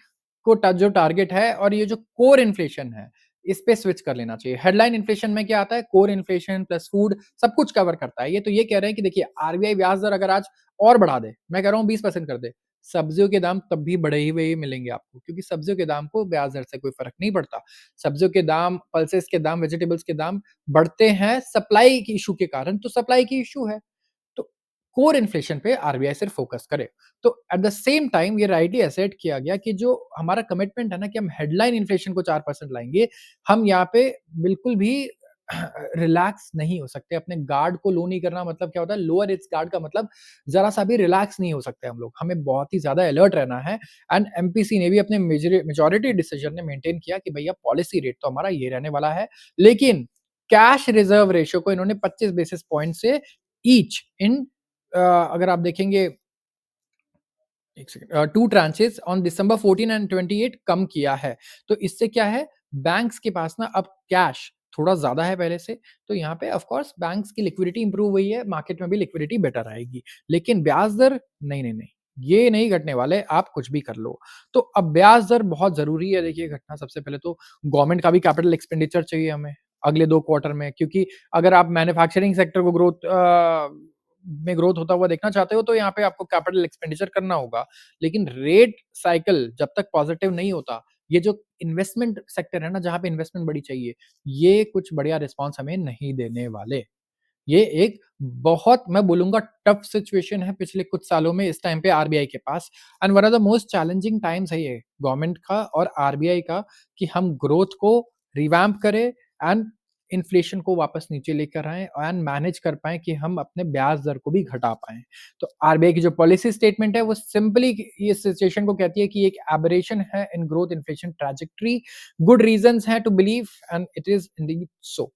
को जो टारगेट है और ये जो कोर इन्फ्लेशन है, इस पे स्विच कर लेना चाहिए। हेडलाइन इन्फ्लेशन में क्या आता है? कोर इन्फ्लेशन प्लस फूड सब कुछ कवर करता है। ये तो ये कह रहे हैं कि देखिए, आरबीआई ब्याज दर अगर आज और बढ़ा दे, मैं कह रहा हूँ 20% कर दे, सब्जियों के दाम तब भी बढ़े हुए ही मिलेंगे आपको, क्योंकि सब्जियों के दाम को ब्याज दर से कोई फ़र्क नहीं पड़ता। सब्जियों के दाम, पल्सेस के दाम, वेजिटेबल्स के दाम बढ़ते हैं सप्लाई की इश्यू के कारण, तो सप्लाई की इश्यू है। तो कोर इन्फ्लेशन पे आरबीआई सिर्फ फोकस करे। तो एट द सेम टाइम ये राइटली एसेट किया गया कि जो हमारा कमिटमेंट है ना कि हम हेडलाइन इन्फ्लेशन को 4% लाएँगे, हम यहाँ पे बिल्कुल भी रिलैक्स नहीं हो सकते। अपने गार्ड को लो नहीं करना मतलब क्या होता है? लोअर इट्स गार्ड का मतलब ज़रा-सा भी रिलैक्स नहीं हो सकते हम लोग। हमें बहुत ही ज़्यादा अलर्ट रहना है। एंड एमपीसी ने भी अपने मेजॉरिटी डिसीजन ने मेंटेन किया कि भैया पॉलिसी रेट तो हमारा ये रहने वाला है। लेकिन कैश रिजर्व रेशियो को इन्होंने 25 बेसिस पॉइंट से ईच इन अगर आप देखेंगे, एक second, 2 tranches on December 14 and 28 कम किया है। तो इससे क्या है, बैंक्स के पास ना अब कैश थोड़ा ज़्यादा है पहले से, तो यहाँ पे ऑफ कोर्स बैंक्स की लिक्विडिटी इंप्रूव हुई है, मार्केट में भी लिक्विडिटी बेटर आएगी। लेकिन ब्याज दर नहीं, नहीं, नहीं, ये नहीं घटने वाले, आप कुछ भी कर लो। तो अब ब्याज दर बहुत ज़रूरी है देखिए घटना। सबसे पहले तो गवर्नमेंट का भी कैपिटल एक्सपेंडिचर चाहिए हमें अगले 2 क्वार्टर में, क्योंकि अगर आप मैन्युफैक्चरिंग सेक्टर को में ग्रोथ होता हुआ देखना चाहते हो, तो यहाँ पे आपको कैपिटल एक्सपेंडिचर करना होगा। लेकिन रेट साइकिल जब तक पॉजिटिव नहीं होता, ये जो इन्वेस्टमेंट सेक्टर है ना, जहाँ पे इन्वेस्टमेंट बड़ी चाहिए, ये कुछ बढ़िया रिस्पॉन्स हमें नहीं देने वाले। ये एक बहुत, मैं बोलूँगा, टफ सिचुएशन है पिछले कुछ सालों में इस टाइम पे आरबीआई के पास। And one of the most challenging times है ये गवर्नमेंट का और आरबीआई का कि हम ग्रोथ को रिवैम्प करें एंड इन्फ्लेशन को वापस नीचे लेकर आएँ एंड मैनेज कर पाएँ कि हम अपने ब्याज दर को भी घटा पाएँ। तो आरबीआई की जो पॉलिसी स्टेटमेंट है वो सिंपली ये सिचुएशन को कहती है कि एक एबरेशन है in growth inflation trajectory, good reasons हैं to believe and it is indeed so.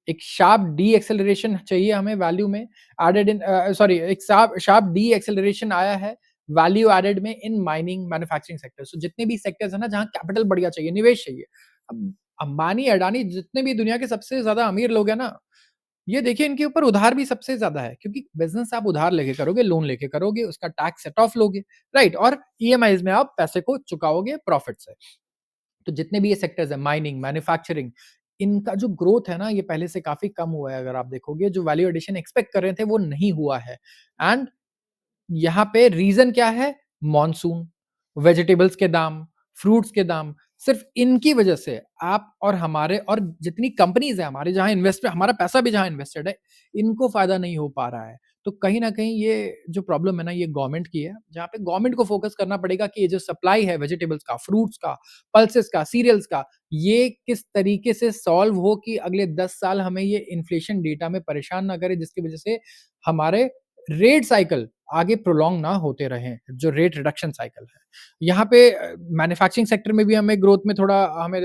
एक शार्प डी-एक्सेलरेशन चाहिए हमें वैल्यू में, एडेड इन सॉरी, एक शार्प शार्प डी-एक्सेलरेशन आया है वैल्यू एडेड में in mining, manufacturing sector. So जितने भी सेक्टर्स हैं ना जहाँ कैपिटल बढ़िया चाहिए, निवेश चाहिए। अब अंबानी, अडानी जितने भी दुनिया के सबसे ज़्यादा अमीर लोग हैं ना, ये देखिए इनके ऊपर उधार भी सबसे ज़्यादा है, क्योंकि बिज़नेस आप उधार लेके करोगे, लोन लेके करोगे, उसका टैक्स सेट ऑफ लोगे, राइट? और ईएमआईज़ में आप पैसे को चुकाओगे प्रॉफिट से। तो जितने भी ये सेक्टर्स हैं, माइनिंग, मैन्युफैक्चरिंग, इनका जो ग्रोथ है ना, ये पहले से काफ़ी कम हुआ है अगर आप देखोगे, जो वैल्यू एडिशन एक्सपेक्ट कर रहे थे, वो नहीं हुआ है। एंड यहाँ पे रीज़न क्या है? मॉनसून, वेजिटेबल्स के दाम, फ्रूट्स के दाम, सिर्फ़ इनकी वजह से आप और हमारे और जितनी कंपनीज़ हैं हमारे, जहाँ इन्वेस्ट हमारा पैसा भी जहाँ इन्वेस्टेड है, इनको फ़ायदा नहीं हो पा रहा है। तो कहीं न कहीं ये जो प्रॉब्लम है ना, ये गवर्नमेंट की है, जहाँ पे गवर्नमेंट को फ़ोकस करना पड़ेगा कि ये जो सप्लाई है वेजिटेबल्स का, फ्रूट्स का, पल्सेस का, सीरियल्स का, ये किस तरीके से सॉल्व हो कि अगले 10 साल हमें ये इन्फ्लेशन डेटा में परेशान ना करे, जिसकी वजह से हमारे रेट साइकिल आगे प्रोलॉन्ग ना होते रहें, जो रेट रिडक्शन साइकिल है। यहाँ पे मैन्युफैक्चरिंग सेक्टर में भी हमें ग्रोथ में थोड़ा हमें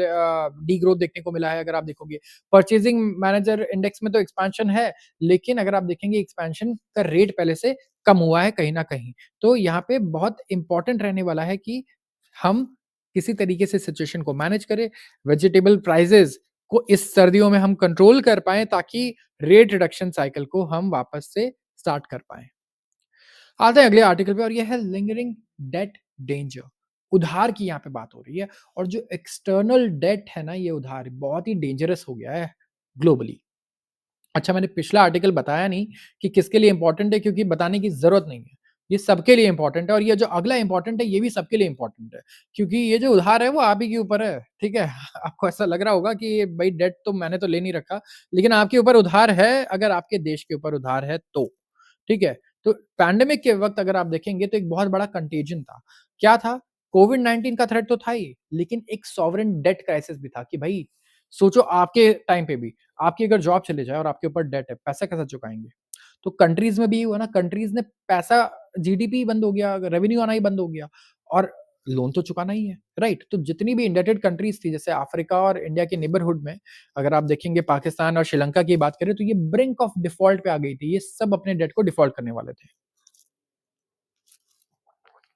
डीग्रोथ देखने को मिला है अगर आप देखोगे। परचेज़िंग मैनेजर इंडेक्स में तो एक्सपेंशन है, लेकिन अगर आप देखेंगे एक्सपेंशन का रेट पहले से कम हुआ है कहीं न कहीं। तो यहाँ पे बहुत इम्पोर्टेंट रहने वाला है कि हम किसी तरीके से सिचुएशन को मैनेज करें, वेजिटेबल प्राइसेज़ को इस सर्दियों में हम कंट्रोल कर पाएँ ताकि रेट रिडक्शन साइकिल को हम वापस से स्टार्ट कर पाएँ। आते हैं अगले आर्टिकल पे और ये है लिंगरिंग डेट डेंजर। उधार की यहाँ पे बात हो रही है और जो एक्सटर्नल डेट है ना ये उधार बहुत ही डेंजरस हो गया है ग्लोबली। अच्छा, मैंने पिछला आर्टिकल बताया नहीं कि किसके लिए इंपॉर्टेंट है क्योंकि बताने की ज़रूरत नहीं है। ये सबके लिए इंपॉर्टेंट है और ये जो अगला इंपॉर्टेंट है ये भी सबके लिए इंपॉर्टेंट है। क्योंकि ये जो उधार है वो आप ही के ऊपर है, ठीक है? आपको ऐसा लग रहा होगा कि ये भई डेट तो मैंने तो ले नहीं रखा, लेकिन आपके ऊपर उधार है अगर आपके देश के ऊपर उधार है तो, ठीक है? तो पैंडेमिक के वक़्त अगर आप देखेंगे तो एक बहुत बड़ा कंटेजियन था। क्या था? कोविड-19 का थ्रेट तो था ही, लेकिन एक सॉवरेन डेट क्राइसिस भी था कि भई सोचो आपके टाइम पे भी आपकी अगर जॉब चली जाए और आपके ऊपर डेट है, पैसा कैसे चुकाएँगे? तो कंट्रीज़ में भी ये हुआ ना, कंट्रीज़ ने पैसा जीडीपी बंद हो गया, रेवेन्यू आना ही बंद हो गया और लोन तो चुकाना ही है, राइट? तो जितनी भी इंडेटेड कंट्रीज़ थी, जैसे अफ्रीका और इंडिया के नेबरहुड में, अगर आप देखेंगे पाकिस्तान और श्रीलंका की बात करें, तो ये ब्रिंक ऑफ डिफ़ॉल्ट पे आ गई थी। ये सब अपने डेट को डिफ़ॉल्ट करने वाले थे।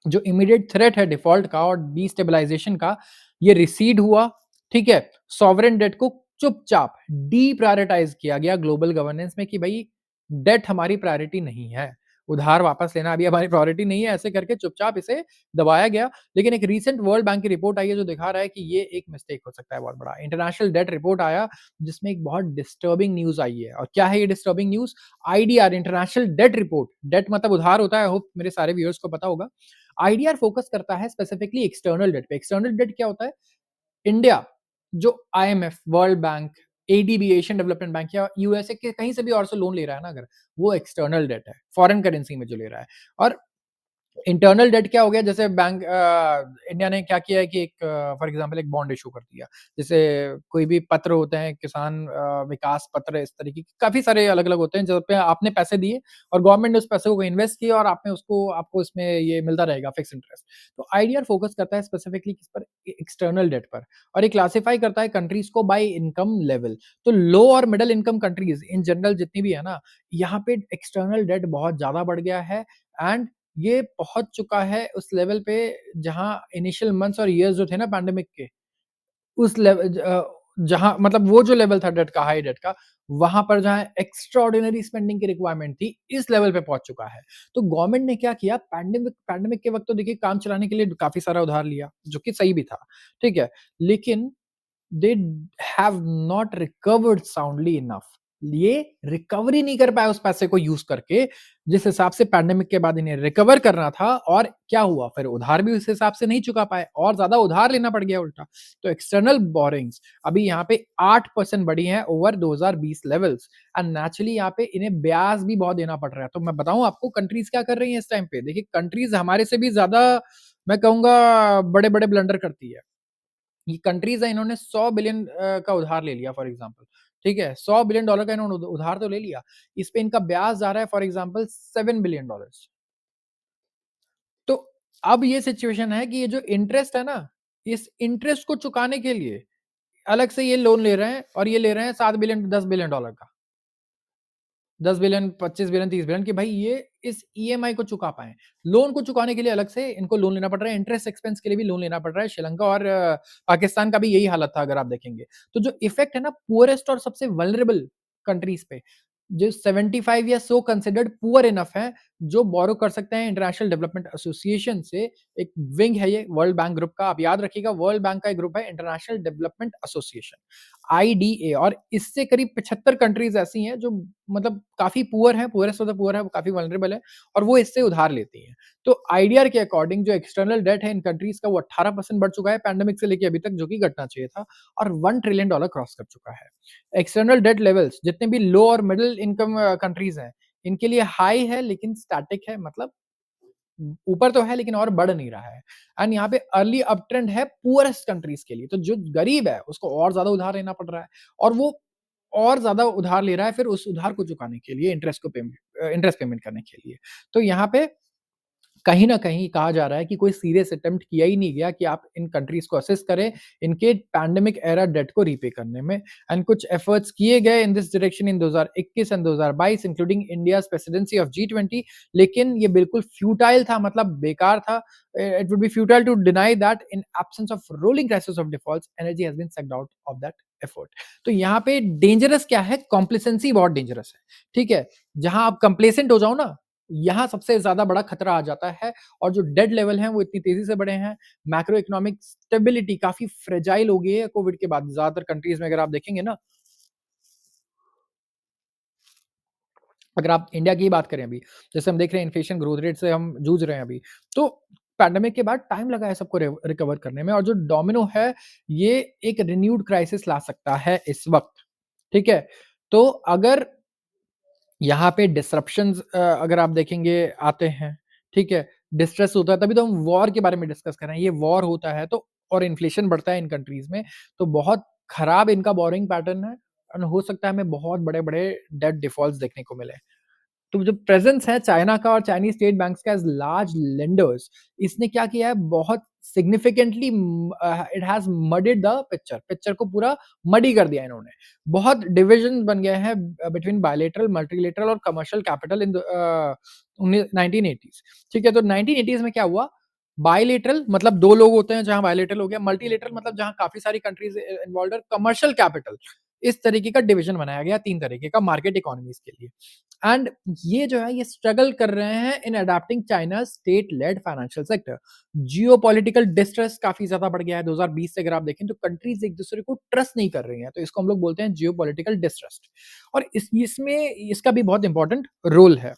जो इमीडिएट थ्रेट है डिफ़ॉल्ट का और डिस्टेबलाइज़ेशन का, ये रिसीड हुआ, ठीक है? सॉवरेन डेट को चुपचाप डीप्रायोरिटाइज़ किया गया ग्लोबल गवर्नेंस में कि भई डेट हमारी प्रायोरिटी नहीं है। उधार वापस लेना अभी हमारी प्रायोरिटी नहीं है, ऐसे करके चुपचाप इसे दबाया गया। लेकिन एक रीसेंट वर्ल्ड बैंक की रिपोर्ट आई है जो दिखा रहा है कि ये एक मिस्टेक हो सकता है बहुत बड़ा। इंटरनेशनल डेट रिपोर्ट आया जिसमें एक बहुत डिस्टर्बिंग न्यूज़ आई है और क्या है ये disturbing news? IDR international debt report, debt मतलब उधार होता है, आई होप मेरे सारे व्यूअर्स को पता होगा। आईडीआर फोकस करता है स्पेसिफिकली एक्सटर्नल डेट पे। एक्सटर्नल डेट क्या होता है? इंडिया जो IMF, world bank, ADB Asian development bank या यूएसए के कहीं से भी और से लोन ले रहा है ना अगर, वो एक्सटर्नल डेट है, फॉरेन करेंसी में जो ले रहा है। और इंटरनल डेट क्या हो गया जैसे इंडिया ने क्या किया है कि एक फॉर एग्जांपल एक बॉन्ड इश्यू कर दिया। जैसे कोई भी पत्र होते हैं किसान विकास पत्र इस तरीके के काफ़ी सारे अलग-अलग होते हैं जो पे आपने पैसे दिए और गवर्नमेंट ने उस पैसे को इन्वेस्ट किया और आपने उसको आपको इसमें ये मिलता रहेगा फिक्स इंटरेस्ट। तो आईडीआर फोकस करता है स्पेसिफिकली किस पर? एक्सटर्नल डेट पर और ये क्लासिफाई करता है कंट्रीज़ को बाय इनकम लेवल। तो लो और middle income countries in general जितनी भी है ना, यहाँ पे एक्सटर्नल डेट बहुत ज़्यादा बढ़ गया है एंड ये पहुँच चुका है उस लेवल पे जहाँ इनिशियल मंथ्स और ईयर्स जो थे ना पैंडेमिक के, उस जहाँ मतलब वो जो लेवल था डेट का, हाई डेट का, वहाँ पर जहाँ एक्स्ट्राऑर्डिनरी स्पेंडिंग की रिक्वायरमेंट थी, इस लेवल पे पहुँच चुका है। तो गवर्नमेंट ने क्या किया पैंडेमिक पैंडेमिक के वक़्त तो देखिए काम चलाने के लिए काफ़ी सारा उधार लिया, जो कि सही भी था, ठीक है? लेकिन they have not recovered soundly enough. ये रिकवरी नहीं कर पाए उस पैसे को यूज करके जिस हिसाब से पैंडेमिक के बाद इन्हें रिकवर करना था और क्या हुआ फिर उधार भी उस हिसाब से नहीं चुका पाए और ज्यादा उधार लेना पड़ गया उल्टा। तो एक्सटर्नल बोरिंग्स अभी यहाँ पे 8% बढ़ी है ओवर 2020 लेवल्स एंड नेचुरली यहाँ पे इन्हें ब्याज भी बहुत देना पड़ रहा है। तो मैं बताऊं आपको कंट्रीज क्या कर रही है इस टाइम पे, देखिए कंट्रीज हमारे से भी ज्यादा मैं कहूंगा बड़े बड़े ब्लंडर करती है। ये कंट्रीज़ हैं इन्होंने 100 बिलियन का उधार ले लिया फॉर एग्ज़ाम्पल, ठीक है? 100 बिलियन डॉलर का इन्होंने उधार तो ले लिया। इस पे इनका ब्याज जा रहा है फॉर एग्ज़ाम्पल 7 बिलियन डॉलर्स। तो अब ये सिचुएशन है कि ये जो इंटरेस्ट है ना, इस इंटरेस्ट को चुकाने के लिए अलग से ये लोन ले रहे हैं और ये ले रहे हैं 7 बिलियन 10 बिलियन डॉलर का। 10 बिलियन, 25 बिलियन, 30 बिलियन कि भाई ये इस ईएमआई को चुका पाएँ। लोन को चुकाने के लिए अलग से इनको लोन लेना पड़ रहा है, इंटरेस्ट एक्सपेंस के लिए भी लोन लेना पड़ रहा है। श्रीलंका और पाकिस्तान का भी यही हालत था अगर आप देखेंगे। तो जो इफ़ेक्ट है ना पुअरेस्ट और सबसे वल्नरेबल कंट्रीज़ पे, जो 75 या सो कंसिडर्ड पुअर इनफ हैं, जो बोरो कर सकते हैं इंटरनेशनल डेवलपमेंट एसोसिएशन से। एक विंग है ये वर्ल्ड बैंक ग्रुप का, आप याद रखिएगा वर्ल्ड बैंक का एक ग्रुप है इंटरनेशनल डेवलपमेंट एसोसिएशन, आईडीए। और इससे करीब 75 कंट्रीज़ ऐसी हैं जो मतलब काफ़ी पुअर हैं, पुअरेस्ट ऑफ द पुअर है, वो काफ़ी वल्नरेबल है और वो इससे उधार लेती हैं। तो आईडीआर के अकॉर्डिंग जो एक्सटर्नल डेट है इन कंट्रीज़ का वो 18% बढ़ चुका है पैंडेमिक से लेके अभी तक, जो कि घटना चाहिए था और $1 ट्रिलियन क्रॉस कर चुका है। एक्सटर्नल डेट लेवल्स जितने भी लो और मिडल इनकम कंट्रीज़ हैं, इनके लिए हाई है लेकिन स्टैटिक है मतलब ऊपर तो है लेकिन और बढ़ नहीं रहा है। एंड यहाँ पे अर्ली अप ट्रेंड है पुअरेस्ट कंट्रीज़ के लिए, तो जो गरीब है उसको और ज़्यादा उधार लेना पड़ रहा है और वो और ज़्यादा उधार ले रहा है फिर उस उधार को चुकाने के लिए इंटरेस्ट पेमेंट करने के लिए। तो यहाँ पे कहीं न कहीं कहा जा रहा है कि कोई सीरियस अटेम्प्ट किया ही नहीं गया कि आप इन कंट्रीज़ को असिस्ट करें, इनके पैंडेमिक एरा डेट को रीपे करने में एंड कुछ एफर्ट्स किए गए in this direction in 2021 and 2022 including India's presidency of G20 लेकिन ये बिल्कुल फ्यूटाइल था मतलब बेकार था। It would be futile to deny that in absence of rolling crisis of defaults, energy has been sucked out of that effort. तो यहाँ पे डेंजरस क्या है? कॉम्प्लिसेंसी बहुत डेंजरस है, ठीक है? जहाँ आप कंप्लेसेंट हो जाओ ना यहाँ सबसे ज़्यादा बड़ा खतरा आ जाता है और जो डेड लेवल हैं वो इतनी तेज़ी से बढ़े हैं। मैक्रो इकोनॉमिक स्टेबिलिटी काफ़ी फ्रेजाइल हो गई है कोविड के बाद। ज़्यादातर कंट्रीज़ में अगर आप देखेंगे ना, अगर आप इंडिया की ही बात करें अभी, जैसे हम देख रहे हैं इन्फ्लेशन ग्रोथ रेट से हम जूझ रहे हैं अभी, तो पैंडेमिक के बाद टाइम लगा है सबको रिकवर करने में और जो डोमिनो है, ये एक रिन्यूड क्राइसिस ला सकता है इस वक़्त, ठीक है? तो अगर यहाँ पे डिसरप्शंस अगर आप देखेंगे आते हैं, ठीक है? डिस्ट्रेस होता है तभी तो हम वॉर के बारे में डिस्कस कर रहे हैं। ये वॉर होता है तो और इन्फ्लेशन बढ़ता है इन कंट्रीज़ में, तो बहुत खराब इनका बोरोइंग पैटर्न है एंड हो सकता है हमें बहुत बड़े-बड़े डेट डिफ़ॉल्ट्स देखने को मिले। तो जो प्रेज़ेंस है चाइना का और चाइनीज़ स्टेट बैंक्स का एज़ लार्ज लेंडर्स, इसने क्या किया है बहुत significantly it has muddied the picture को पूरा मडी कर दिया इन्होंने। बहुत डिविजन बन गए हैं बिटवीन बायलैटरल, मल्टीलैटरल और कमर्शियल कैपिटल इन 1980s ठीक है, तो 1980s में क्या हुआ? बायलैटरल मतलब 2 लोग होते हैं जहाँ बायलैटरल हो गया, मल्टीलैटरल मतलब जहाँ काफ़ी सारी कंट्रीज़ इन्वॉल्व्ड है, कमर्शियल कैपिटल इस तरीके का डिवीजन बनाया गया 3 तरीके का मार्केट इकोनॉमीज़ के लिए। एंड ये जो है ये स्ट्रगल कर रहे हैं in adopting China's state led financial sector. Geopolitical distress काफ़ी ज़्यादा बढ़ गया है 2020 से अगर आप देखें तो कंट्रीज़ एक-दूसरे को ट्रस्ट नहीं कर रही हैं, तो इसको हम लोग बोलते हैं जियोपॉलिटिकल डिस्ट्रस्ट और इसमें इसका भी बहुत इम्पोर्टेंट रोल है।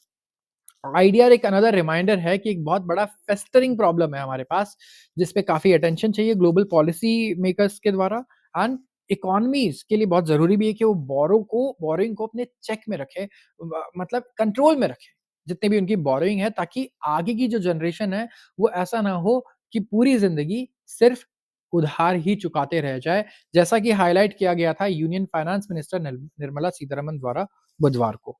आईडीआर एक अनदर रिमाइंडर है कि एक बहुत बड़ा फेस्टरिंग प्रॉब्लम है हमारे पास, जिस पे काफ़ी अटेंशन चाहिए ग्लोबल पॉलिसी मेकर्स के द्वारा एंड इकोनॉमीज़ के लिए बहुत ज़रूरी भी है कि वो बोरोइंग को अपने चेक में रखें मतलब कंट्रोल में रखें, जितनी भी उनकी बोरोइंग है ताकि आगे की जो जनरेशन है, वो ऐसा ना हो कि पूरी ज़िंदगी सिर्फ़ उधार ही चुकाते रह जाए, जैसा कि हाइलाइट किया गया था union finance minister Nirmala Sitharaman द्वारा बुधवार को।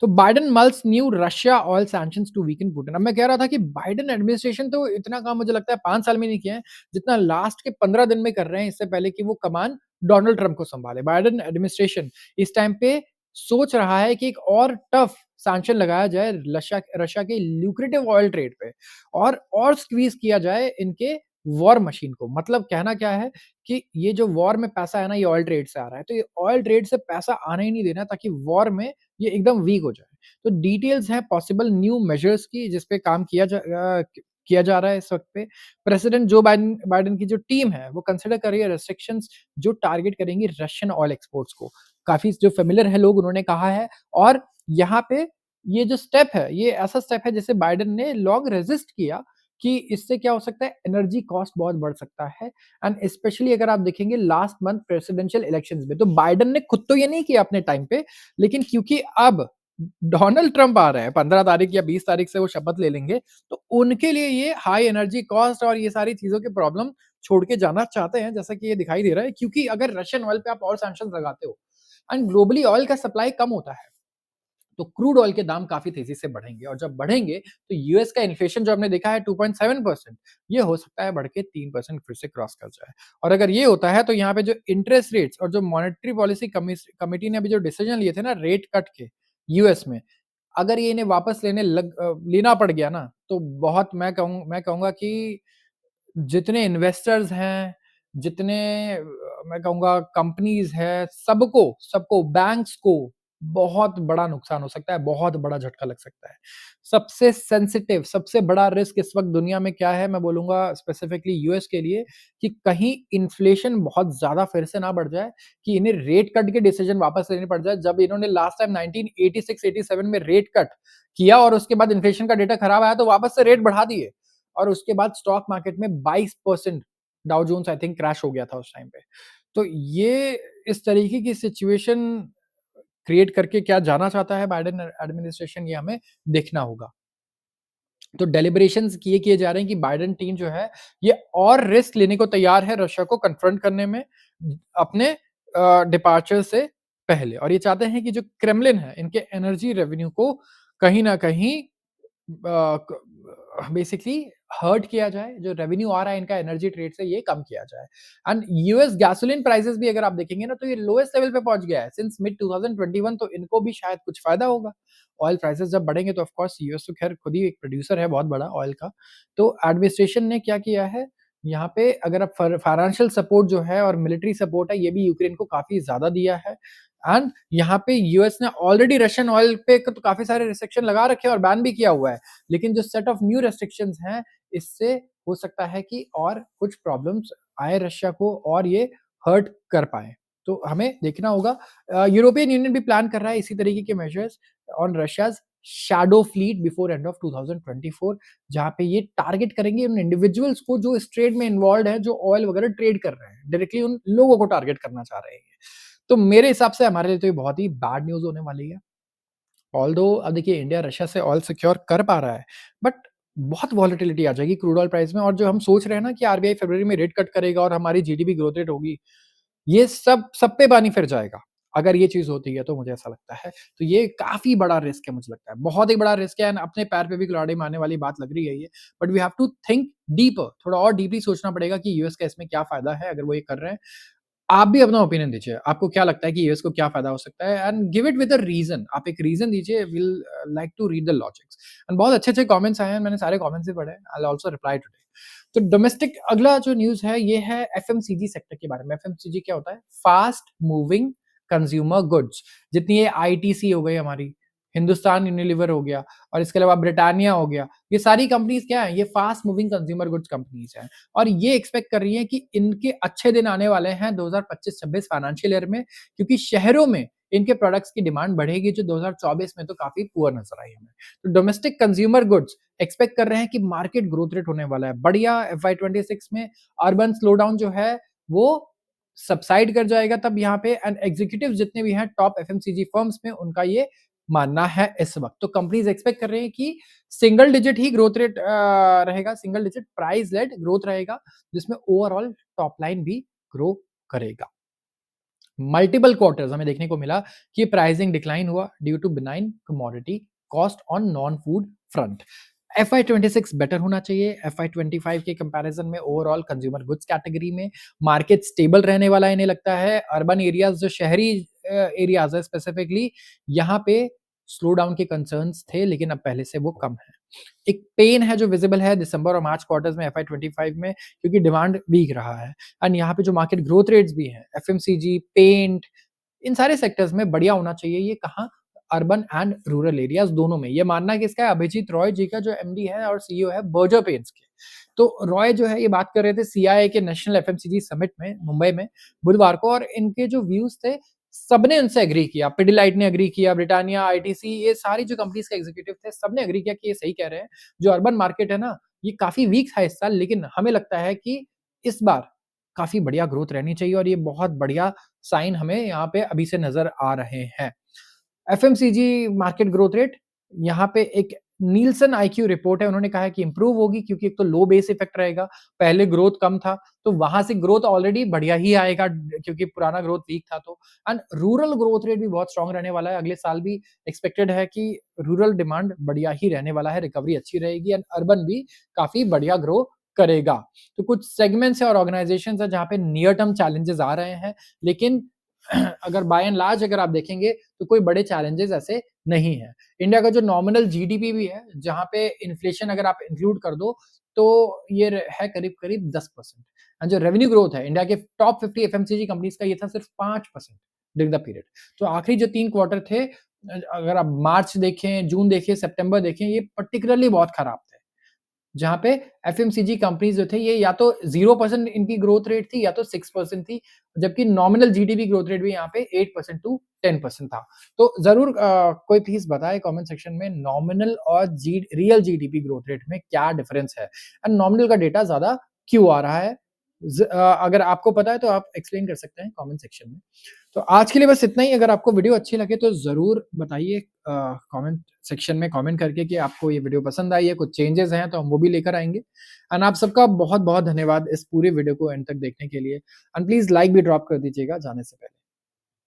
तो Biden mulls new Russia oil sanctions to weaken Putin. अब मैं कह रहा था कि बाइडेन एडमिनिस्ट्रेशन तो इतना काम मुझे लगता है 5 साल में नहीं किया है, जितना लास्ट के 15 दिन में कर रहे हैं इससे पहले कि वो कमान डोनाल्ड ट्रंप को सँभाले। बाइडेन एडमिनिस्ट्रेशन इस टाइम पे सोच रहा है कि एक और टफ सैंक्शन लगाया जाए रशिया रशिया के ल्यूक्रेटिव ऑयल ट्रेड पे और स्क्वीज़ किया जाए इनके वॉर मशीन को। मतलब कहना क्या है कि ये जो वॉर में पैसा है ना, ये ऑयल ट्रेड से आ रहा है। तो ये ऑयल ट्रेड से पैसा आने ही नहीं देना ताकि वॉर में ये एकदम वीक हो जाए। तो डिटेल्स हैं पॉसिबल न्यू मेजर्स की जिस पे काम किया जा रहा है इस वक़्त पे। प्रेसिडेंट जो बाइडेन बाइडेन की जो टीम है वो कंसिडर कर रही है रिस्ट्रिक्शंस जो टारगेट करेंगी रशियन ऑयल एक्सपोर्ट्स को। काफ़ी जो फ़ैमिलियर है लोग उन्होंने कहा है और यहाँ पे ये जो स्टेप है, ये ऐसा स्टेप है जिसे बाइडेन ने लॉन्ग रेज़िस्ट किया कि इससे क्या हो सकता है एनर्जी कॉस्ट बहुत बढ़ सकता है एंड स्पेशली अगर आप देखेंगे लास्ट मंथ प्रेसिडेंशियल इलेक्शंस में, तो बाइडेन ने खुद तो ये नहीं किया अपने टाइम पे, लेकिन क्योंकि अब डोनाल्ड ट्रंप आ रहे हैं 15 तारीख या 20 तारीख से वो शपथ ले लेंगे, तो उनके लिए ये हाई एनर्जी कॉस्ट और ये सारी चीज़ों के प्रॉब्लम छोड़ के जाना चाहते हैं, जैसा कि ये दिखाई दे रहा है क्योंकि अगर रशियन ऑयल पे आप और सैंक्शंस लगाते हो एंड ग्लोबली ऑयल का सप्लाई कम होता है, तो क्रूड ऑयल के दाम काफ़ी तेज़ी से बढ़ेंगे और जब बढ़ेंगे तो यूएस का इन्फ्लेशन जो हमने देखा है 2.7% ये हो सकता है बढ़ के 3% फिर से क्रॉस कर जाए। और अगर ये होता है तो यहाँ पे जो इंटरेस्ट रेट्स और जो मॉनेटरी पॉलिसी कमिटी ने अभी जो डिसीजन लिए थे ना रेट कट के यूएस में, अगर ये इन्हें वापस लेना पड़ गया ना तो बहुत मैं कहूँगा कि जितने इन्वेस्टर्स हैं, जितने मैं कहूँगा कंपनीज़ हैं, सबको बैंक्स को बहुत बड़ा नुकसान हो सकता है, बहुत बड़ा झटका लग सकता है। सबसे सेंसिटिव, सबसे बड़ा रिस्क इस वक़्त दुनिया में क्या है, मैं बोलूँगा स्पेसिफिकली यूएस के लिए कि कहीं इन्फ्लेशन बहुत ज़्यादा फिर से ना बढ़ जाए, कि इन्हें रेट कट के डिसीज़न वापस लेने पड़ जाए। जब इन्होंने लास्ट टाइम 1986-87 में रेट कट किया और उसके बाद इन्फ्लेशन का डेटा खराब आया तो वापस से रेट बढ़ा दिए। और उसके बाद स्टॉक मार्केट में 22% Dow Jones I think crash हो गया था उस टाइम पे। तो ये इस तरीके की सिचुएशन क्रिएट करके क्या जाना चाहता है बाइडेन एडमिनिस्ट्रेशन, ये हमें देखना होगा। तो डेलिब्रेशंस ये किए जा रहे हैं कि बाइडेन टीम जो है, ये और रिस्क लेने को तैयार है रशिया को कन्फ्रंट करने में अपने डिपार्चर से पहले, और ये चाहते हैं कि जो क्रेमलिन है, इनके एनर्जी रेवेन्यू को कहीं न कहीं बेसिकली हर्ट किया जाए, जो रेवेन्यू आ रहा है इनका एनर्जी ट्रेड से, ये कम किया जाए। एंड यूएस गैसोलीन प्राइसेस भी अगर आप देखेंगे ना, तो ये लोएस्ट लेवल पे पहुंच गया है सिंस मिड 2021, तो इनको भी शायद कुछ फायदा होगा। ऑयल प्राइसेस जब बढ़ेंगे तो ऑफ कोर्स यूएस तो खैर खुद ही एक प्रोड्यूसर है बहुत बड़ा ऑयल का। तो एडमिनिस्ट्रेशन ने क्या किया है, यहाँ पे अगर आप फाइनेंशियल सपोर्ट जो है और मिलिट्री सपोर्ट है, ये भी यूक्रेन को काफी ज्यादा दिया है। एंड यहाँ पे यूएस ने ऑलरेडी रशियन ऑयल पे तो काफी सारे रिस्ट्रिक्शन लगा रखे हैं और बैन भी किया हुआ है, लेकिन जो सेट ऑफ न्यू रेस्ट्रिक्शंस हैं, इससे हो सकता है कि और कुछ प्रॉब्लम्स आए रशिया को और ये हर्ट कर पाए। तो हमें देखना होगा। यूरोपियन यूनियन भी प्लान कर रहा है इसी तरीके के measures on Russia's shadow fleet before end of 2024, जहां पे ये टारगेट करेंगे उन इंडिविजुअल्स को जो इस ट्रेड में इन्वॉल्व है, जो ऑयल वगैरह ट्रेड कर रहे हैं, डायरेक्टली उन लोगों को टारगेट करना चाह रहे हैं। तो मेरे हिसाब से हमारे लिए तो ये बहुत ही बैड न्यूज़ होने वाली है। ऑल्दो अब देखिए इंडिया रशिया से ऑयल सिक्योर कर पा रहा है, बट बहुत वॉलेटिलिटी आ जाएगी क्रूड ऑयल प्राइस में, और जो हम सोच रहे हैं ना कि आरबीआई फरवरी में रेट कट करेगा और हमारी जीडीपी ग्रोथ रेट होगी, ये सब पे पानी फिर जाएगा। अगर ये चीज़ होती है तो मुझे ऐसा लगता है। तो ये काफ़ी बड़ा रिस्क है मुझे लगता है। बहुत ही बड़ा रिस्क है एंड अपने पैर पे भी कुल्हाड़ी मारने वाली बात लग रही है ये। But we have to think deeper, थोड़ा और डीपली सोचना पड़ेगा कि यूएस का इसमें क्या फ़ायदा है अगर वो ये कर रहे हैं। आप भी अपना ओपिनियन दीजिए। आपको क्या लगता है कि यूएस को क्या फ़ायदा हो सकता है? And give it with a reason. आप एक रीज़न दीजिए, will like to read the logics. And बहुत अच्छे-अच्छे कमेंट्स आए हैं, मैंने सारे कमेंट्स भी पढ़े हैं। I will also reply today. तो डोमेस्टिक अगला जो न्यूज़ है, ये है एफएमसीजी सेक्टर के बारे में। एफएमसीजी क्या होता है? Fast moving consumer goods. जितनी ये आईटीसी हो गई हमारी, हिंदुस्तान यूनिलीवर हो गया और इसके अलावा ब्रिटानिया हो गया, ये सारी कंपनीज़ क्या हैं? ये fast moving consumer goods companies हैं। और ये एक्सपेक्ट कर रही हैं कि इनके अच्छे दिन आने वाले हैं 2025-26 फाइनेंशियल ईयर में, क्योंकि शहरों में इनके प्रोडक्ट्स की डिमांड बढ़ेगी, जो 2024 में तो काफ़ी पुअर नज़र आई हमें। तो डोमेस्टिक कंज्यूमर गुड्स एक्सपेक्ट कर रहे हैं कि मार्केट ग्रोथ रेट होने वाला है बढ़िया एफवाई 26 में। अर्बन स्लोडाउन जो है वो सबसाइड कर जाएगा तब यहाँ पे, एंड एग्जीक्यूटिव जितने भी हैं टॉप एफएमसीजी फर्म्स में, उनका ये मानना है इस वक्त। तो कंपनीज एक्सपेक्ट कर रहे हैं कि सिंगल डिजिट ही ग्रोथ रेट रहेगा, single digit price led growth रहेगा, जिसमें ओवरऑल टॉप लाइन भी ग्रो करेगा। मल्टीपल क्वार्टर्स हमें देखने को मिला कि प्राइसिंग डिक्लाइन हुआ due to benign commodity cost on non food front. FY 26 better होना चाहिए एफआई 25 के कंपैरिजन में। ओवरऑल कंज्यूमर गुड्स कैटेगरी में मार्केट स्टेबल रहने वाला इन्हें लगता है। अर्बन एरियाज, जो शहरी एरियाज है स्पेसिफिकली, यहाँ पे स्लो डाउन के कंसर्न्स थे, लेकिन अब पहले से वो कम है। एक पेन है जो विजिबल है दिसंबर और मार्च क्वार्टर्स में एफआई 25 में, क्योंकि डिमांड वीक रहा है। एंड यहाँ पे जो मार्केट ग्रोथ रेट्स भी हैं, एफएमसीजी, पेंट, इन सारे सेक्टर्स में बढ़िया होना चाहिए। ये कहाँ? अर्बन एंड रूरल एरियाज दोनों में। ये मानना किसका है? अभिजीत रॉय जी का, जो एमडी है और सीईओ है बर्जर पेंट्स के। तो रॉय जो है ये बात कर रहे थे सीआईआई के नेशनल एफएमसीजी समिट में मुंबई में बुधवार को, और इनके जो व्यूज थे सबने उनसे एग्री किया। पिडिलाइट ने एग्री किया, ब्रिटानिया, आईटीसी, ये सारी जो कंपनीज के एग्जीक्यूटिव थे, सबने एग्री किया कि ये सही कह रहे हैं। जो अर्बन मार्केट है ना, ये काफी वीक था इस साल, लेकिन हमें लगता है कि इस बार काफी बढ़िया ग्रोथ रहनी चाहिए, और ये बहुत बढ़िया साइन हमें यहाँ पे अभी से नजर आ रहे हैं। एफएमसीजी मार्केट ग्रोथ रेट, यहाँ पे एक नीलसन आईक्यू रिपोर्ट है, उन्होंने कहा है कि इंप्रूव होगी, क्योंकि एक तो लो बेस इफेक्ट रहेगा, पहले ग्रोथ कम था, तो वहां से ग्रोथ ऑलरेडी बढ़िया ही आएगा, क्योंकि पुराना ग्रोथ वीक था। तो एंड रूरल ग्रोथ रेट भी बहुत स्ट्रांग रहने वाला है। अगले साल भी एक्सपेक्टेड है कि रूरल डिमांड बढ़िया ही रहने वाला है, रिकवरी अच्छी रहेगी, एंड अर्बन भी काफी बढ़िया ग्रो करेगा। तो कुछ सेगमेंट्स है और ऑर्गेनाइजेशन है जहां पे नियर टर्म चैलेंजेस आ रहे हैं, लेकिन अगर बाय एंड लार्ज अगर आप देखेंगे तो कोई बड़े चैलेंजेस ऐसे नहीं है। इंडिया का जो नॉमिनल जीडीपी भी है, जहां पे इन्फ्लेशन अगर आप इंक्लूड कर दो, तो ये है करीब करीब 10%। एंड जो रेवेन्यू ग्रोथ है इंडिया के टॉप 50 एफएमसीजी कंपनीज का, ये था सिर्फ 5% ड्यूरिंग द पीरियड। तो आखिरी जो 3 क्वार्टर थे, अगर आप मार्च देखें, जून देखें, सितंबर देखें, ये पर्टिकुलरली बहुत खराब थे, जहाँ पे एफएमसीजी कंपनीज जो थे, ये या तो 0% इनकी ग्रोथ रेट थी या तो 6% थी, जबकि नॉमिनल जीडीपी ग्रोथ रेट भी यहाँ पे 8% टू 10% था। तो जरूर कोई प्लीज बताए कमेंट सेक्शन में नॉमिनल और रियल जीडीपी ग्रोथ रेट में क्या डिफरेंस है, एंड नॉमिनल का डेटा ज्यादा क्यों आ रहा है। अगर आपको पता है तो आप एक्सप्लेन कर सकते हैं कमेंट सेक्शन में। तो आज के लिए बस इतना ही। अगर आपको वीडियो अच्छी लगे तो ज़रूर बताइए कमेंट सेक्शन में कमेंट करके कि आपको ये वीडियो पसंद आई है, कुछ चेंजेज़ हैं तो हम वो भी लेकर आएँगे। एंड आप सबका बहुत-बहुत धन्यवाद इस पूरे वीडियो को एंड तक देखने के लिए। एंड प्लीज़ लाइक भी ड्रॉप कर दीजिएगा जाने से पहले।